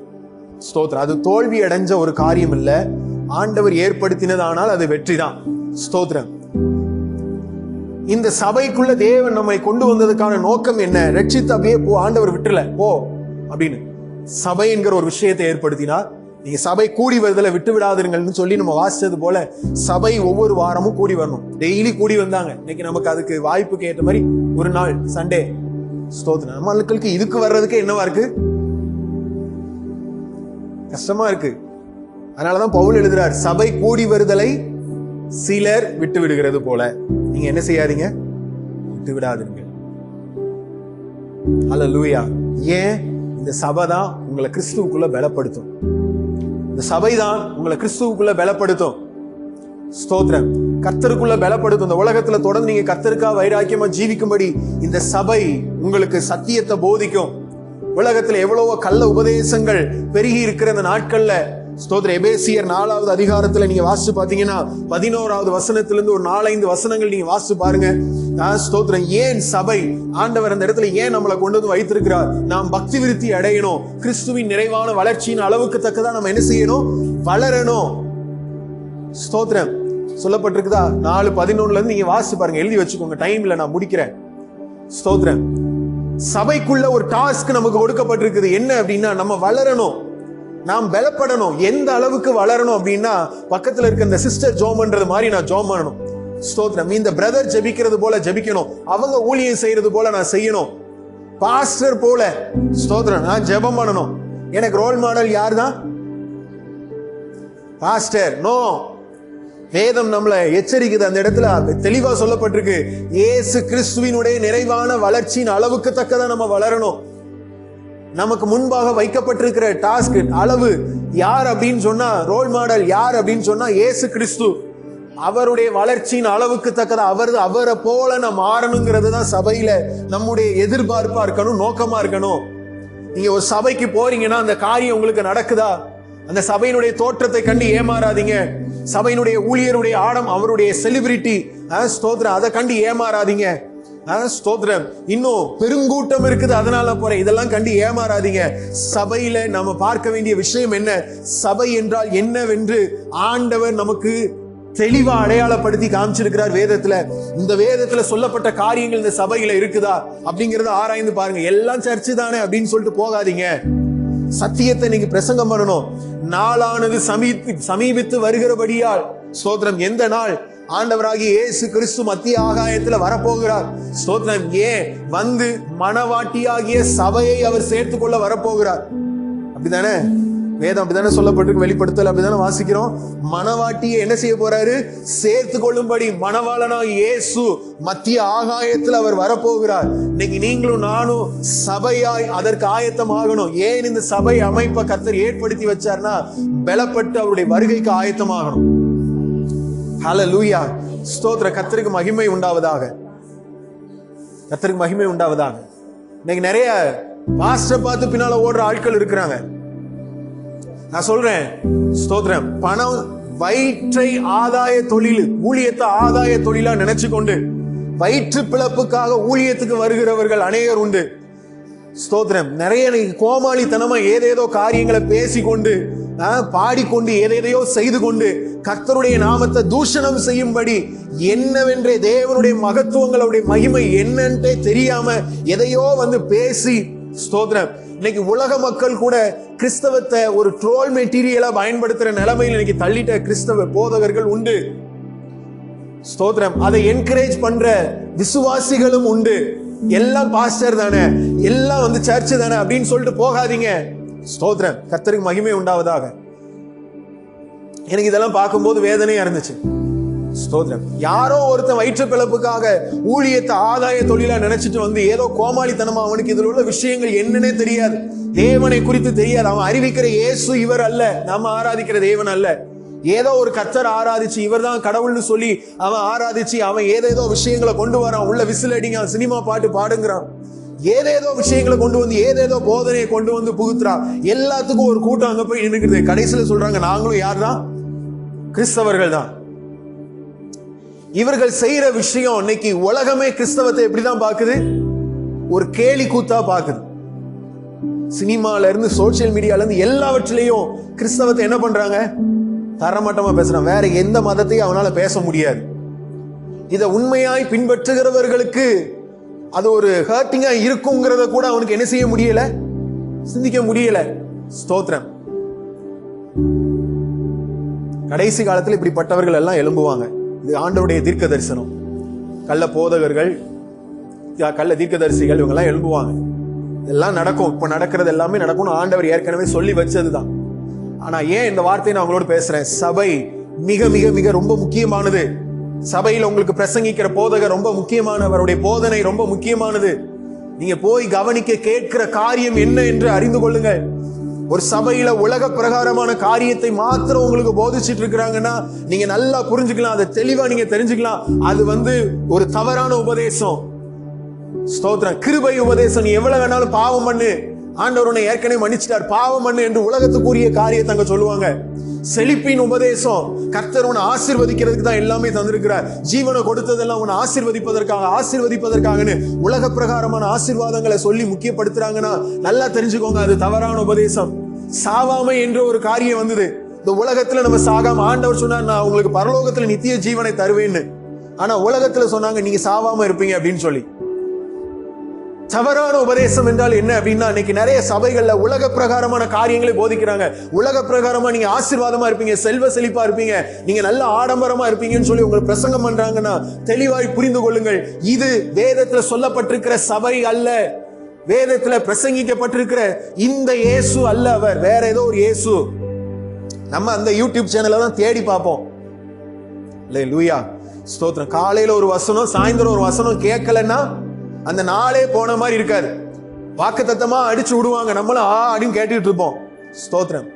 ஸ்தோத்திரம். அது தோல்வி அடைஞ்ச ஒரு காரியம் இல்ல, ஆண்டவர் ஏற்படுத்தினதானால் அது வெற்றிதான். ஸ்தோத்திரம். இந்த சபைக்குள்ள தேவன் நம்மை கொண்டு வந்ததுக்கான நோக்கம் என்ன? ரட்சித்து அப்படியே போ, ஆண்டவர் விட்டுல போ அப்படின்னு சபை என்கிற ஒரு விஷயத்தை ஏற்படுத்தினார். நீங்க சபை கூடி வருதல விட்டு விடாதுங்கள்னு சொல்லி நம்ம வாசிச்சது போல சபை ஒவ்வொரு வாரமும் கூடி வரணும். டெய்லி கூடி வந்தாங்க. இன்னைக்கு நமக்கு அதுக்கு வாய்ப்புக்கு ஏற்ற மாதிரி ஒரு நாள் சண்டே. ஸ்தோத்திரம். நம்மளுக்கு இதுக்கு வர்றதுக்கு என்னவா இருக்கு? கஷ்டமா இருக்கு. அதனாலதான் பவுல் எழுதுறார், சபை கூடி வருதலை சிலர் விட்டு விடுகிறது போல நீங்க என்ன செய்யாதீங்க, விட்டு விடாதீங்க. ஹல்லேலூயா. ஏன்? இந்த சபை தான் உங்களை கிறிஸ்துவுக்குள்ள பலப்படுத்தும். இந்த சபைதான் உங்களை கிறிஸ்துவுக்குள்ள பலப்படுத்தும். ஸ்தோத்திரம். கர்த்தருக்குள்ள பலப்படுத்தும். இந்த உலகத்துல தொடர்ந்து நீங்க கர்த்தருக்கா வைராக்கியமா ஜீவிக்கும்படி இந்த சபை உங்களுக்கு சத்தியத்தை போதிக்கும். உலகத்துல எவ்வளவோ கள்ள உபதேசங்கள் பெருகி இருக்கிற இந்த நாட்கள்ல ஸ்தோத்திரம். எபேசியர் 4வது அதிகாரத்துல நீங்க வாசிச்சு பாத்தீங்கன்னா 11வது வசனத்திலிருந்து ஒரு 4-5 வசனங்கள் நீங்க வாசிச்சு பாருங்க. ஸ்தோத்திரம். ஏன் சபை, ஆண்டவர் அந்த இடத்துல ஏன் நம்மளை கொண்டு வந்து வைத்திருக்கிறார்? நாம் பக்தி விருத்தி அடையணும். கிறிஸ்துவின் நிறைவான வளர்ச்சியின் அளவுக்கு தக்கதான் நம்ம என்ன செய்யணும்? வளரணும். ஸ்தோத்திரம். சொல்லப்பட்டிருக்குதா? 4:11 இருந்து நீங்க வாசிச்சு பாருங்க, எழுதி வச்சுக்கோங்க. டைம்ல நான் முடிக்கிறேன். ஸ்தோத்திரம். சபைக்குள்ள ஒரு டாஸ்க் நமக்கு கொடுக்கப்பட்டிருக்குது. என்ன அப்படின்னா, நம்ம வளரணும், நாம் பலப்படணும். எந்த அளவுக்கு வளரணும் அப்படின்னா, பக்கத்துல இருக்க இந்த சிஸ்டர் ஜோம் பண்றது மாதிரி நான் ஜோம் பண்ணணும். ஸ்தோத்திரம். இந்த பிரதர் ஜெபிக்கிறது போல ஜெபிக்கணும். அவங்க ஊழியம் செய்யறது போல நான் செய்யணும். பாஸ்டர் போல ஸ்தோத்திரம் நான் ஜெபம் பண்ணணும். எனக்கு ரோல் மாடல் யார் தான்? Pastor no. வேதம் நம்மளை எச்சரிக்குது. அந்த இடத்துல தெளிவா சொல்லப்பட்டிருக்கு, இயேசு கிறிஸ்துவினுடைய நிறைவான வளர்ச்சியின் அளவுக்கு தக்கதான் நம்ம வளரணும். நமக்கு முன்பாக வைக்கப்பட்டிருக்கிற டாஸ்க் அளவு யார் அப்படின்னு சொன்னா, ரோல் மாடல் யார் அப்படின்னு சொன்னா இயேசு கிறிஸ்து. அவருடைய வளர்ச்சியின் அளவுக்கு தக்கதா அவரை போல நம்ம மாறணுங்கிறது தான் சபையில நம்முடைய எதிர்பார்ப்பா இருக்கணும், நோக்கமா இருக்கணும். நீங்க ஒரு சபைக்கு போறீங்கன்னா அந்த காரியம் உங்களுக்கு நடக்குதா? அந்த சபையினுடைய தோற்றத்தை கண்டு ஏமாறாதீங்க. சபையினுடைய ஊழியருடைய ஆடம், அவருடைய செலிபிரிட்டி, ஸ்தோத்திரம், அதை கண்டு ஏமாறாதீங்க. ஸ்தோத்திரம். இன்னும் பெருங்கூட்டம் இருக்குது அதனால போறேன், இதெல்லாம் கண்டு ஏமாறாதீங்க. சபையில நம்ம பார்க்க வேண்டிய விஷயம் என்ன? சபை என்றால் என்னவென்று ஆண்டவர் நமக்கு தெளிவா அடையாளப்படுத்தி காமிச்சிருக்கிறார் வேதத்துல. இந்த வேதத்துல சொல்லப்பட்ட காரியங்கள் இந்த சபையில இருக்குதா அப்படிங்கறத ஆராய்ந்து பாருங்க. எல்லாம் சர்ச்சு தானே அப்படின்னு சொல்லிட்டு போகாதீங்க. சத்தியத்தை நீங்க பிரசங்கம் பண்ணணும். நாளானது சமீபித்து வருகிறபடியால் ஸ்தோத்திரம். எந்த நாள்? ஆண்டவராகிய இயேசு கிறிஸ்து மத்திய ஆகாயத்துல வரப்போகிறார். ஸ்தோத்திரம். ஏன் வந்து மணவாட்டியாகிய சபையை அவர் சேர்த்து கொள்ள வரப்போகிறார். அப்படிதானே வேதம் அப்படிதானே சொல்லப்பட்டிருக்கு. வெளிப்படுத்தல் அப்படிதானே வாசிக்கிறோம். மணவாட்டியை என்ன செய்ய போறாரு? சேர்த்து கொள்ளும்படி மணவாளனாக இயேசு மத்திய ஆகாயத்தில் அவர் வரப்போகிறார். இன்னைக்கு நீங்களும் நானும் சபையாய் அதற்கு ஆயத்தமாகணும். ஏன் இந்த சபை அமைப்பை கர்த்தர் ஏற்படுத்தி வச்சார்னா பலப்பட்டு அவருடைய வருகைக்கு ஆயத்தமாகணும். ஹல்லேலூயா. ஸ்தோத்திர. கர்த்தருக்கு மகிமை உண்டாவதாக. கர்த்தருக்கு மகிமை உண்டாவதாக. இன்னைக்கு நிறைய பாஸ்டரை பார்த்து பின்னால ஓடுற ஆட்கள் இருக்கிறாங்க. நான் சொல்றேன், ஸ்தோத்திரம், பணம் வயிற்றை ஆதாய தொழில், ஊழியத்தை ஆதாய தொழிலா நினைச்சு கொண்டு வயிற்று பிளப்புக்காக ஊழியத்துக்கு வருகிறவர்கள் அநேகர் உண்டு. ஸ்தோத்திரம். நிறைய கோமாளித்தனமா ஏதேதோ காரியங்களை பேசிக்கொண்டு பாடிக்கொண்டு ஏதேதையோ செய்து கொண்டு கர்த்தருடைய நாமத்தை தூஷணம் செய்யும்படி என்னவென்றே தேவனுடைய மகத்துவங்களுடைய மகிமை என்னன்றே தெரியாம எதையோ வந்து பேசி, ஸ்தோத்திரம், இன்னைக்கு உலக மக்கள் கூட கிறிஸ்தவத்தை ஒரு ட்ரோல் மெட்டீரியலா பயன்படுத்துற நிலைமையில் இன்னைக்கு தள்ளிட்ட கிறிஸ்தவ போதகர்கள் உண்டு. ஸ்தோத்திரம். அதை என்கரேஜ் பண்ற விசுவாசிகளும் உண்டு. எல்லாம் பாஸ்டர் தானே, எல்லாம் வந்து சர்ச் தானே அப்படின்னு சொல்லிட்டு போகாதீங்க. ஸ்தோத்திரம். கர்த்தருக்கு மகிமை உண்டாவதாக. எனக்கு இதெல்லாம் பார்க்கும்போது வேதனையா இருந்துச்சு. ஸ்தோத்திரம். யாரோ ஒருத்தன் வயிற்று பிளப்புக்காக ஊழியத்தை ஆதாய தொழிலா நினைச்சிட்டு வந்து ஏதோ கோமாளித்தனமா, அவனுக்கு இதில் உள்ள விஷயங்கள் என்னன்னே தெரியாது, தேவனை குறித்து தெரியாது. அவன் அறிவிக்கிற இயேசு இவர் அல்ல, நம்ம ஆராதிக்கிற தேவன் அல்ல. ஏதோ ஒரு கர்த்தர் ஆராதிச்சு இவர் தான் கடவுள்னு சொல்லி அவன் ஆராதிச்சு அவன் ஏதேதோ விஷயங்களை கொண்டு வரான். உள்ள விசில் அடிங்க, சினிமா பாட்டு பாடுங்கிறான், ஏதேதோ விஷயங்களை கொண்டு வந்து ஏதேதோ போதனையை கொண்டு வந்து புகுத்துறான். எல்லாத்துக்கும் ஒரு கூட்டம் அங்க போய் நின்னுக்குது. கடைசியில சொல்றாங்க நாங்களும் யார் தான்? கிறிஸ்தவர்கள் தான். இவர்கள் செய்யற விஷயம் இன்னைக்கு உலகமே கிறிஸ்தவத்தை எப்படிதான் பாக்குது? ஒரு கேலி கூத்தா பாக்குது. சினிமால இருந்து சோசியல் மீடியால இருந்து எல்லாவற்றிலையும் கிறிஸ்தவத்தை என்ன பண்றாங்க? தரமட்டமா பேசுறான். வேற எந்த மதத்தையும் அவனால பேச முடியாது. இதை உண்மையாய் பின்பற்றுகிறவர்களுக்கு அது ஒரு ஹர்ட்டிங்கா இருக்குங்கிறத கூட அவனுக்கு என்ன செய்ய முடியல, சிந்திக்க முடியல. ஸ்தோத்திரம். கடைசி காலத்தில் இப்படிப்பட்டவர்கள் எல்லாம் எழும்புவாங்க. இது ஆண்டவருடைய தீர்க்க தரிசனம். கள்ள போதகர்கள், கள்ள தீர்க்கதரிசிகள் இவங்க எல்லாம் எழும்புவாங்க. இதெல்லாம் நடக்கும். இப்ப நடக்கிறது எல்லாமே நடக்கும்னு ஆண்டவர் ஏற்கனவே சொல்லி வச்சதுதான். ஆனா ஏன் இந்த வார்த்தையை நான் அவங்களோட பேசுறேன்? சபை மிக மிக மிக ரொம்ப முக்கியமானது. சபையில் உங்களுக்கு பிரசங்கிக்கிற போதகர் ரொம்ப முக்கியமானவருடைய போதனை ரொம்ப முக்கியமானது. நீங்க போய் கவனிக்க கேட்கிற காரியம் என்ன என்று அறிந்து கொள்ளுங்கள். ஒரு சபையில உலக பிரகாரமான காரியத்தை மாத்திரம் உங்களுக்கு போதிச்சுட்டு இருக்கிறாங்கன்னா நீங்க நல்லா புரிஞ்சுக்கலாம், அதை தெளிவா நீங்க தெரிஞ்சுக்கலாம். அது வந்து ஒரு தவறான உபதேசம். ஸ்தோத்திரம். கிருபை உபதேசம். நீ எவ்வளவு வேணாலும் பாவம் பண்ணு, ஆண்டவர் உன்னை ஏற்கனவே மன்னிச்சிட்டார், பாவம் பண்ணு என்று உலகத்துக்குரிய காரியத்தை அங்க சொல்லுவாங்க. செழிப்பின் உபதேசம். கர்த்தர் உன்னை ஆசீர்வதிக்கிறதுக்கு தான் எல்லாமே தந்திருக்கிறார். ஜீவனை கொடுத்ததெல்லாம் உன்னை ஆசீர்வதிப்பதற்காகன்னு உலக பிரகாரமான ஆசீர்வாதங்களை சொல்லி முக்கியப்படுத்துறாங்கன்னா நல்லா தெரிஞ்சுக்கோங்க, அது தவறான உபதேசம். சாவாமை என்ற ஒரு காரியம் வந்தது. இந்த உலகத்துல நம்ம சாகாம, ஆண்டவர் சொன்னார் நான் உங்களுக்கு பரலோகத்துல நித்திய ஜீவனை தருவேன்னு. ஆனா உலகத்துல சொன்னாங்க நீங்க சாவாம இருப்பீங்க அப்படின்னு சொல்லி. தவறான உபதேசம் என்றால் என்ன அப்படின்னா, இன்னைக்கு நிறைய சபைகள்ல உலக பிரகாரமான காரியங்களை போதிக்கிறாங்க. உலக பிரகாரமா நீங்க ஆசீர்வாதமா இருப்பீங்க, செல்வ செழிப்பா இருப்பீங்க, நீங்க நல்ல ஆடம்பரமா இருப்பீங்கன்னு சொல்லி உங்களுக்கு பிரசங்கம் பண்றாங்கன்னா தெளிவாய் புரிந்து கொள்ளுங்கள், இது வேதத்துல சொல்லப்பட்டிருக்கிற சபை அல்ல. வேதத்துல பிரசங்கிக்கப்பட்டிருக்கிற இந்த இயேசு அல்ல, அவர் வேற ஏதோ ஒரு இயேசு. நம்ம அந்த யூடியூப் சேனல்ல தான் தேடி பார்ப்போம். அல்லேலூயா. ஸ்தோத்திரம். காலையில ஒரு வசனம், சாயந்தரம் ஒரு வசனம் கேட்கலன்னா அந்த நாளே போன மாதிரி இருக்காது. வாக்குத்தத்தமா அடிச்சு விடுவாங்க, நம்மளும் அப்படின்னு கேட்டுட்டு இருப்போம். ஸ்தோத்திரம்.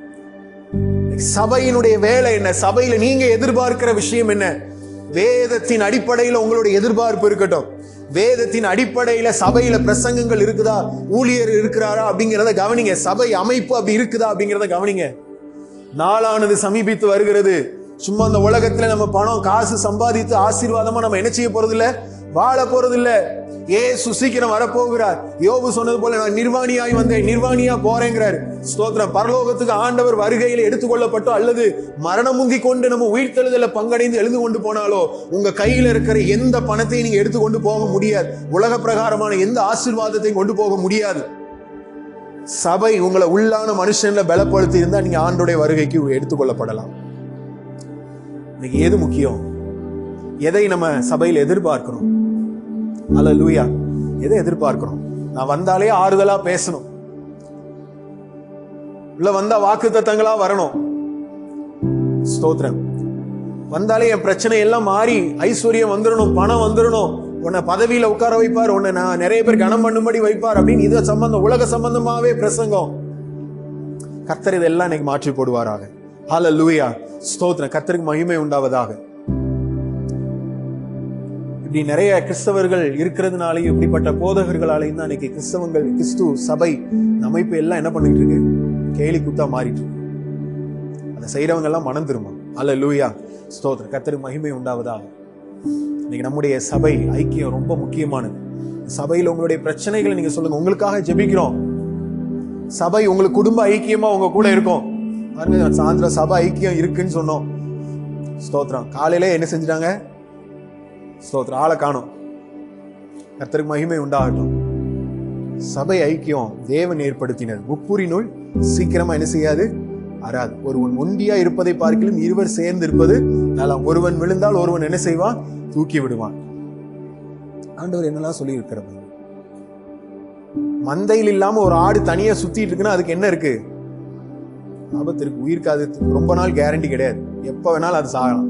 சபையினுடைய வேலை என்ன? சபையில நீங்க எதிர்பார்க்கிற விஷயம் என்ன? வேதத்தின் அடிப்படையில் உங்களுடைய எதிர்பார்ப்பு இருக்கட்டும். வேதத்தின் அடிப்படையில சபையில பிரசங்கங்கள் இருக்குதா, ஊழியர் இருக்கிறாரா அப்படிங்கிறத கவனிங்க. சபை அமைப்பு அப்படி இருக்குதா அப்படிங்கிறத கவனிங்க. நாளானது சமீபித்து வருகிறது. சும்மா அந்த உலகத்துல நம்ம பணம் காசு சம்பாதித்து ஆசீர்வாதமா நம்ம என்ன செய்ய போறது இல்ல, வாழ போறது இல்ல. ஏசு சீக்கிரம் வரப்போகிறார். யோபு சொன்னது போல நான் நிர்வாணியாய் வந்தேன், நிர்வாணியா போறேங்கிறார். ஸ்தோத்திரம். பரலோகத்துக்கு ஆண்டவர் வருகையில் எடுத்துக்கொள்ளப்பட்டோ அல்லது மரணம் முந்தி கொண்டு நம்ம உயிர்த்தெழுதல பங்கடைந்து எழுந்து கொண்டு போனாலோ உங்க கையில இருக்கிற எந்த பணத்தையும் நீங்க எடுத்துக்கொண்டு போக முடியாது. உலக பிரகாரமான எந்த ஆசீர்வாதத்தையும் கொண்டு போக முடியாது. சபை உங்களை உள்ளான மனுஷன்ல பலப்படுத்தி இருந்தா நீங்க ஆண்டோடைய வருகைக்கு எடுத்துக்கொள்ளப்படலாம். இன்னைக்கு எது முக்கியம்? எதை நம்ம சபையில் எதிர்பார்க்கிறோம்? அல்லேலூயா. எதை எதிர்பார்க்கிறோம்? நான் வந்தாலே ஆறுதலா பேசணும், உள்ள வந்தா வாக்குத்தத்தங்களா வரணும். ஸ்தோத்திரம். வந்தாலே என் பிரச்சனை எல்லாம் மாறி ஐஸ்வர்யம் வந்துடணும், பணம் வந்துடணும், உன்னை பதவியில உட்கார வைப்பார், உன்னை நான் நிறைய பேர் கனம் பண்ணும்படி வைப்பார் அப்படின்னு இது சம்பந்தம், உலக சம்பந்தமாவே பிரசங்கம். கர்த்தர் இதெல்லாம் இன்னைக்கு மாற்றி போடுவாராக. ஹல்லேலூயா. ஸ்தோத்திரம். கர்த்தருக்கு மகிமை உண்டாவதாக. இப்படி நிறைய கிறிஸ்தவர்கள் இருக்கிறதுனாலையும் இப்படிப்பட்ட போதகர்களாலையும் தான் இன்னைக்கு கிறிஸ்து சபை அமைப்பு எல்லாம் என்ன பண்ணிட்டு இருக்கு? கேலி குத்தா மாறிட்டு இருக்கு. அதை செய்யறவங்க எல்லாம் மனம் திரும்பும். ஹல்லேலூயா. ஸ்தோத்திரம். கர்த்தருக்கு மகிமை உண்டாவதாக. இன்னைக்கு நம்முடைய சபை ஐக்கியம் ரொம்ப முக்கியமானது. சபையில் உங்களுடைய பிரச்சனைகளை நீங்க சொல்லுங்க, உங்களுக்காக ஜெபிக்கிறோம். சபை உங்களுக்கு குடும்ப ஐக்கியமா உங்க கூட இருக்கும். சாயந்திரம் சபை ஐக்கியம் இருக்குன்னு சொன்னோம். ஸ்தோத்திரம். காலையில என்ன செஞ்சிட்டாங்க? ஸ்தோத்திரம். ஆளை காணோம். கர்த்தருக்கு மகிமை உண்டாகட்டும். சபை ஐக்கியம் தேவன் ஏற்படுத்தினது. முப்புரினுள் சீக்கிரமா என்ன செய்யாது? அறாது. ஒருவன் ஒண்டியா இருப்பதை பார்க்கிலும் இருவர் சேர்ந்து இருப்பது நலம். ஒருவன் விழுந்தால் ஒருவன் என்ன செய்வான்? தூக்கி விடுவான். ஆண்டவர் என்னெல்லாம் சொல்லி இருக்கிறது? மந்தையில் இல்லாம ஒரு ஆடு தனியா சுத்திட்டு இருக்குன்னா அதுக்கு என்ன இருக்கு? ஆபத்து இருக்கு, உயிருக்கு. அது ரொம்ப நாள் கேரண்டி கிடையாது, எப்ப வேணாலும் அது சாகலாம்.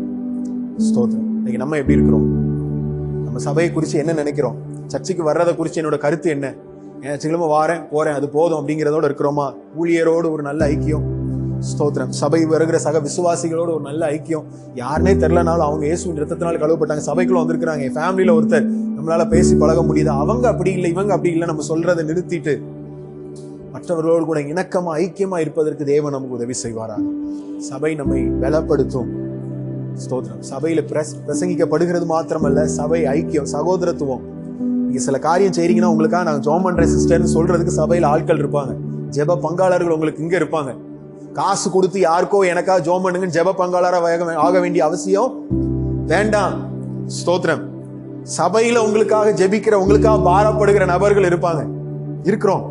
ஸ்தோத்திரம். இன்னைக்கு நம்ம எப்படி இருக்கிறோம்? நம்ம சபையை குறிச்சு என்ன நினைக்கிறோம்? சர்ச்சைக்கு வர்றதை குறிச்சு என்னோட கருத்து என்ன? ஞாயிற்றுக்கிழமை வாரேன் போறேன் அது போதும் அப்படிங்கிறதோட இருக்கிறோமா? ஊழியரோடு ஒரு நல்ல ஐக்கியம். ஸ்தோத்திரம். சபை வருகிற சக விசுவாசிகளோட ஒரு நல்ல ஐக்கியம். யாருனே தெரியலனாலும் அவங்க இயேசுவின் ரத்தத்தினால கழுவப்பட்டாங்க, சபைக்குள்ள வந்திருக்கிறாங்க. என் ஃபேமிலியில ஒருத்தர், நம்மளால பேசி பழக முடியுது. அவங்க அப்படி இல்லை, இவங்க அப்படி இல்லை, நம்ம சொல்றதை நிறுத்திட்டு மற்றவர்களோடு கூட இணக்கமா ஐக்கியமா இருப்பதற்கு தேவன் நமக்கு உதவி செய்வாராக. சபை நம்மை பலப்படுத்தும். ஸ்தோத்திரம். சபையில பிரசங்கிக்கப்படுகிறது மாத்திரமல்ல, சபை ஐக்கியம், சகோதரத்துவம். நீங்க சில காரியம் செய்றீங்கன்னா உங்களுக்காக நாங்க ஜெபம் பண்றேன் சிஸ்டர்னு சொல்றதுக்கு சபையில ஆட்கள் இருப்பாங்க. ஜெப பங்காளர்கள் உங்களுக்கு இங்க இருப்பாங்க. காசு கொடுத்து யாருக்கோ எனக்கா ஜெபம் பண்ணுங்கன்னு ஜெப பங்காளரா ஆக வேண்டிய அவசியம் வேண்டாம். ஸ்தோத்திரம். சபையில உங்களுக்காக ஜெபிக்கிற, உங்களுக்காக பாரப்படுகிற நபர்கள் இருப்பாங்க, இருக்கிறோம்.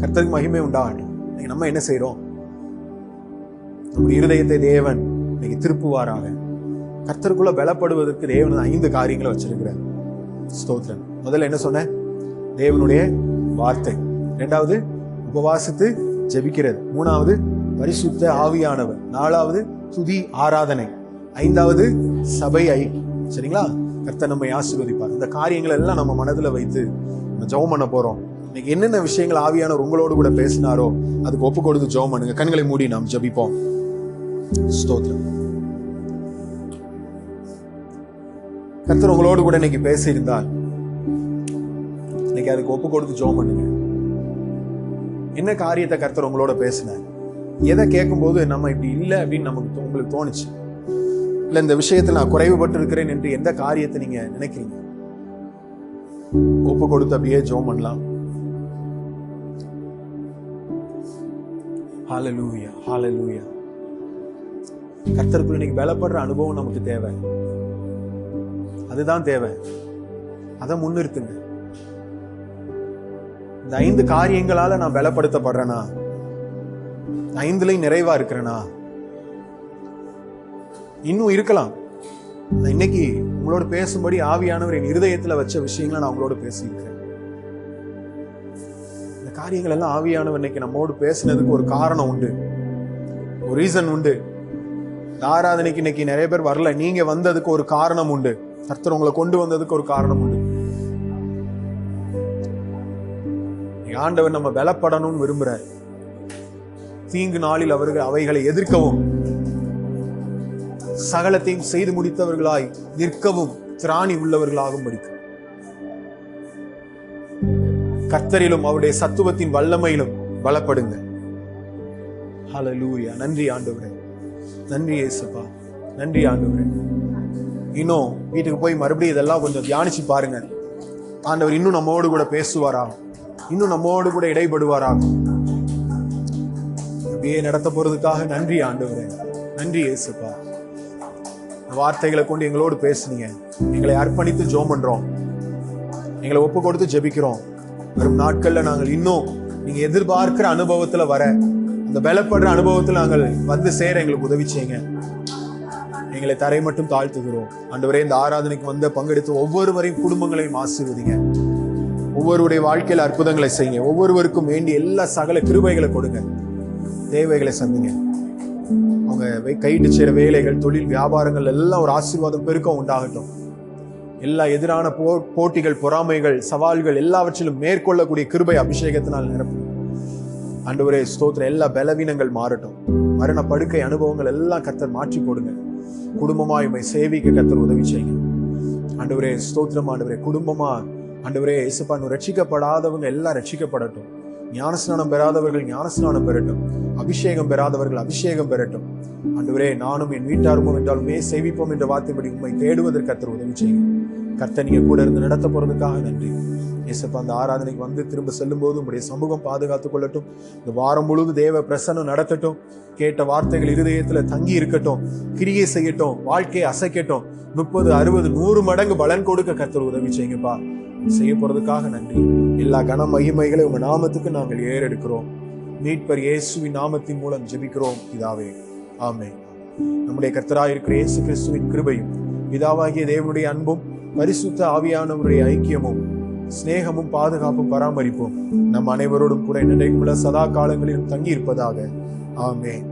கர்த்தருக்கு மகிமை உண்டாகட்டும். இன்னைக்கு நம்ம என்ன செய்யறோம்? நம்முடைய இருதயத்தை தேவன் இன்னைக்கு திருப்புவாராக. கர்த்தருக்குள்ள பலப்படுவதற்கு தேவன் 5 காரியங்களை வச்சிருக்கிறார். ஸ்தோத்திரம். முதல்ல என்ன சொன்ன? தேவனுடைய வார்த்தை. 2வது உபவாசித்து ஜெபிக்கிறது. 3வது பரிசுத்த ஆவியானவர். 4வது துதி ஆராதனை. 5வது சபை ஐக்கியம். சரிங்களா? கர்த்தர் நம்மை ஆசீர்வதிப்பார். இந்த காரியங்கள் எல்லாம் நம்ம மனதில் வைத்து நம்ம ஜெபம் பண்ண போறோம். இன்னைக்கு என்னென்ன விஷயங்கள் ஆவியானவர் உங்களோடு கூட பேசினாரோ அதுக்கு ஒப்பு கொடுத்து ஜெபம் பண்ணுங்க. கண்களை மூடி நாம் ஜெபிப்போம். ஸ்தோத்திரம். கர்த்தர் உங்களோடு கூட இன்னைக்கு பேசியிருந்தால் இன்னைக்கு அதுக்கு ஒப்பு கொடுத்து ஜெபம் பண்ணுங்க. என்ன காரியத்தை கர்த்தர் உங்களோட பேசினார்? எதை கேட்கும் போது நம்ம இப்படி இல்லை அப்படின்னு உங்களுக்கு தோணுச்சு? இல்ல இந்த விஷயத்தில் நான் குறைவுபட்டு இருக்கிறேன் என்று எந்த காரியத்தை நீங்க நினைக்கிறீங்க? ஒப்பு கொடுத்து அப்படியே ஜெபம் பண்ணலாம். ஹல்லேலூயா, ஹல்லேலூயா. கர்த்தருக்குள்ள இன்னைக்கு பலப்படுற அனுபவம் நமக்கு தேவை. அதுதான் தேவை. அதை முன்னிறுத்துங்க. இந்த 5 காரியங்களால நான் பலப்படுத்தப்படுறேனா? 5லயும் நிறைவா இருக்கிறேனா? இன்னும் இருக்கலாம். இன்னைக்கு உங்களோட பேசும்படி ஆவியானவர் என் இருதயத்துல வச்ச விஷயங்களை நான் உங்களோட பேசியிருக்கிறேன். இந்த காரியங்கள் எல்லாம் ஆவியானவர் இன்னைக்கு நம்மோடு பேசினதுக்கு ஒரு காரணம் உண்டு, ஒரு ரீசன் உண்டு. இந்த ஆராதனைக்கு இன்னைக்கு நிறைய பேர் வரல, நீங்க வந்ததுக்கு ஒரு காரணம் உண்டு. கர்த்தர் உங்களை கொண்டு வந்ததுக்கு ஒரு காரணம் உண்டு. ஆண்டவர் நம்ம பலப்படணும்னு விரும்புறார். தீங்கு நாளில் அவைகளை எதிர்க்கவும் சகலத்தையும் செய்து முடித்தவர்களாய் நிற்கவும் திராணி உள்ளவர்களாகும் படிக்கும். கர்த்தரிலும் அவருடைய சத்துவத்தின் வல்லமையிலும் பலப்படுங்க. ஹல்லேலூயா. நன்றி ஆண்டவரே, நன்றி இயேசுப்பா, நன்றி ஆண்டவரே. இன்னும் வீட்டுக்கு போய் மறுபடியும் இதெல்லாம் கொஞ்சம் தியானிச்சு பாருங்க. ஆண்டவர் இன்னும் நம்மோடு கூட பேசுவாராகும், இன்னும் நம்மோடு கூட இடைபடுவாராகும். அப்படியே நடத்த போறதுக்காக நன்றி ஆண்டவரே, நன்றி இயேசுப்பா. வார்த்தைகளை கொண்டு எங்களோடு பேசுனீங்க. எங்களை அர்ப்பணித்து ஜெபம் பண்றோம், எங்களை ஒப்பு கொடுத்து ஜெபிக்கிறோம். வரும் நாட்கள்ல நாங்கள் இன்னும் நீங்க எதிர்பார்க்கிற அனுபவத்துல வர, அந்த பலப்படுற அனுபவத்துல நாங்கள் வந்து சேர எங்களுக்கு உதவி செய்யுங்க. எங்களை தரை மட்டும் தாழ்த்துகிறோம். ஆண்டவரே, இந்த ஆராதனைக்கு வந்த பங்கெடுத்து ஒவ்வொருவரையும் குடும்பங்களையும் ஆசீர்வதிங்க. ஒவ்வொருவருடைய வாழ்க்கையில அற்புதங்களை செய்யுங்க. ஒவ்வொருவருக்கும் வேண்டிய எல்லா சகல கிருபைகளை கொடுங்க. தேவைகளை சந்திங்க. அவங்க கையிட்டு செய்யற வேலைகள், தொழில், வியாபாரங்கள் எல்லாம் ஒரு ஆசீர்வாதம் பெருக்கம் உண்டாகட்டும். எல்லா எதிரான போட்டிகள், பொறாமைகள், சவால்கள் எல்லாவற்றிலும் மேற்கொள்ளக்கூடிய கிருபை அபிஷேகத்தினால் நிரப்பும். ஆண்டவரே ஸ்தோத்திரம். எல்லா பலவீனங்கள் மாறட்டும். மரண படுக்கை அனுபவங்கள் எல்லாம் கர்த்தர் மாற்றி போடுங்க. குடும்பமாய் உம்மை சேவிக்க கர்த்தர் உதவி செய்யுங்க. ஆண்டவரே ஸ்தோத்திரம். ஆண்டவரே, குடும்பமா ஆண்டவரே இயேசுப்பா, ரட்சிக்கப்படாதவங்க எல்லாம் ரட்சிக்கப்படட்டும். ஞானஸ்நானம் பெறாதவர்கள் ஞானஸ்நானம் பெறட்டும். அபிஷேகம் பெறாதவர்கள் அபிஷேகம் பெறட்டும். ஆண்டவரே, நானும் என் வீட்டாருமோ என்றாலுமே சேவிப்போம் என்ற வார்த்தைப்படி உண்மை தேடுவதற்கு கர்த்தர் உதவி செய்யுங்க. கர்த்தர் நீங்க கூட இருந்து நடத்த போறதுக்காக நன்றி. இயேசுப்பா, அந்த ஆராதனைக்கு வந்து திரும்ப செல்லும் போது உங்களுடைய சமூகம் பாதுகாத்துக் கொள்ளட்டும். இந்த வாரம் முழுவதும் தேவ பிரசன்னம் நடத்தட்டும். கேட்ட வார்த்தைகள் இருதயத்துல தங்கி இருக்கட்டும். கிரியை செய்யட்டும். வாழ்க்கையை அசைக்கட்டும். 30, 60, 100 மடங்கு பலன் கொடுக்க கர்த்தர் உதவி செய்யுங்கப்பா. செய்ய போறதுக்காக நன்றி. எல்லா கன மகிமைகளை உங்க நாமத்துக்கு நாங்கள் ஏறெடுக்கிறோம். மீட்பர் இயேசுவின் நாமத்தின் மூலம் ஜெபிக்கிறோம் பிதாவே, ஆமென். நம்முடைய கர்த்தராய் இருக்கிற இயேசு கிறிஸ்துவின் கிருபையும், பிதாவாகிய தேவனுடைய அன்பும், பரிசுத்த ஆவியானவருடைய ஐக்கியமும், சிநேகமும், பாதுகாப்பும், பராமரிப்பும் நம் அனைவரோடும் கூட இன்றைக்கும் உள்ள சதா காலங்களிலும் தங்கி இருப்பதாக. ஆமென்.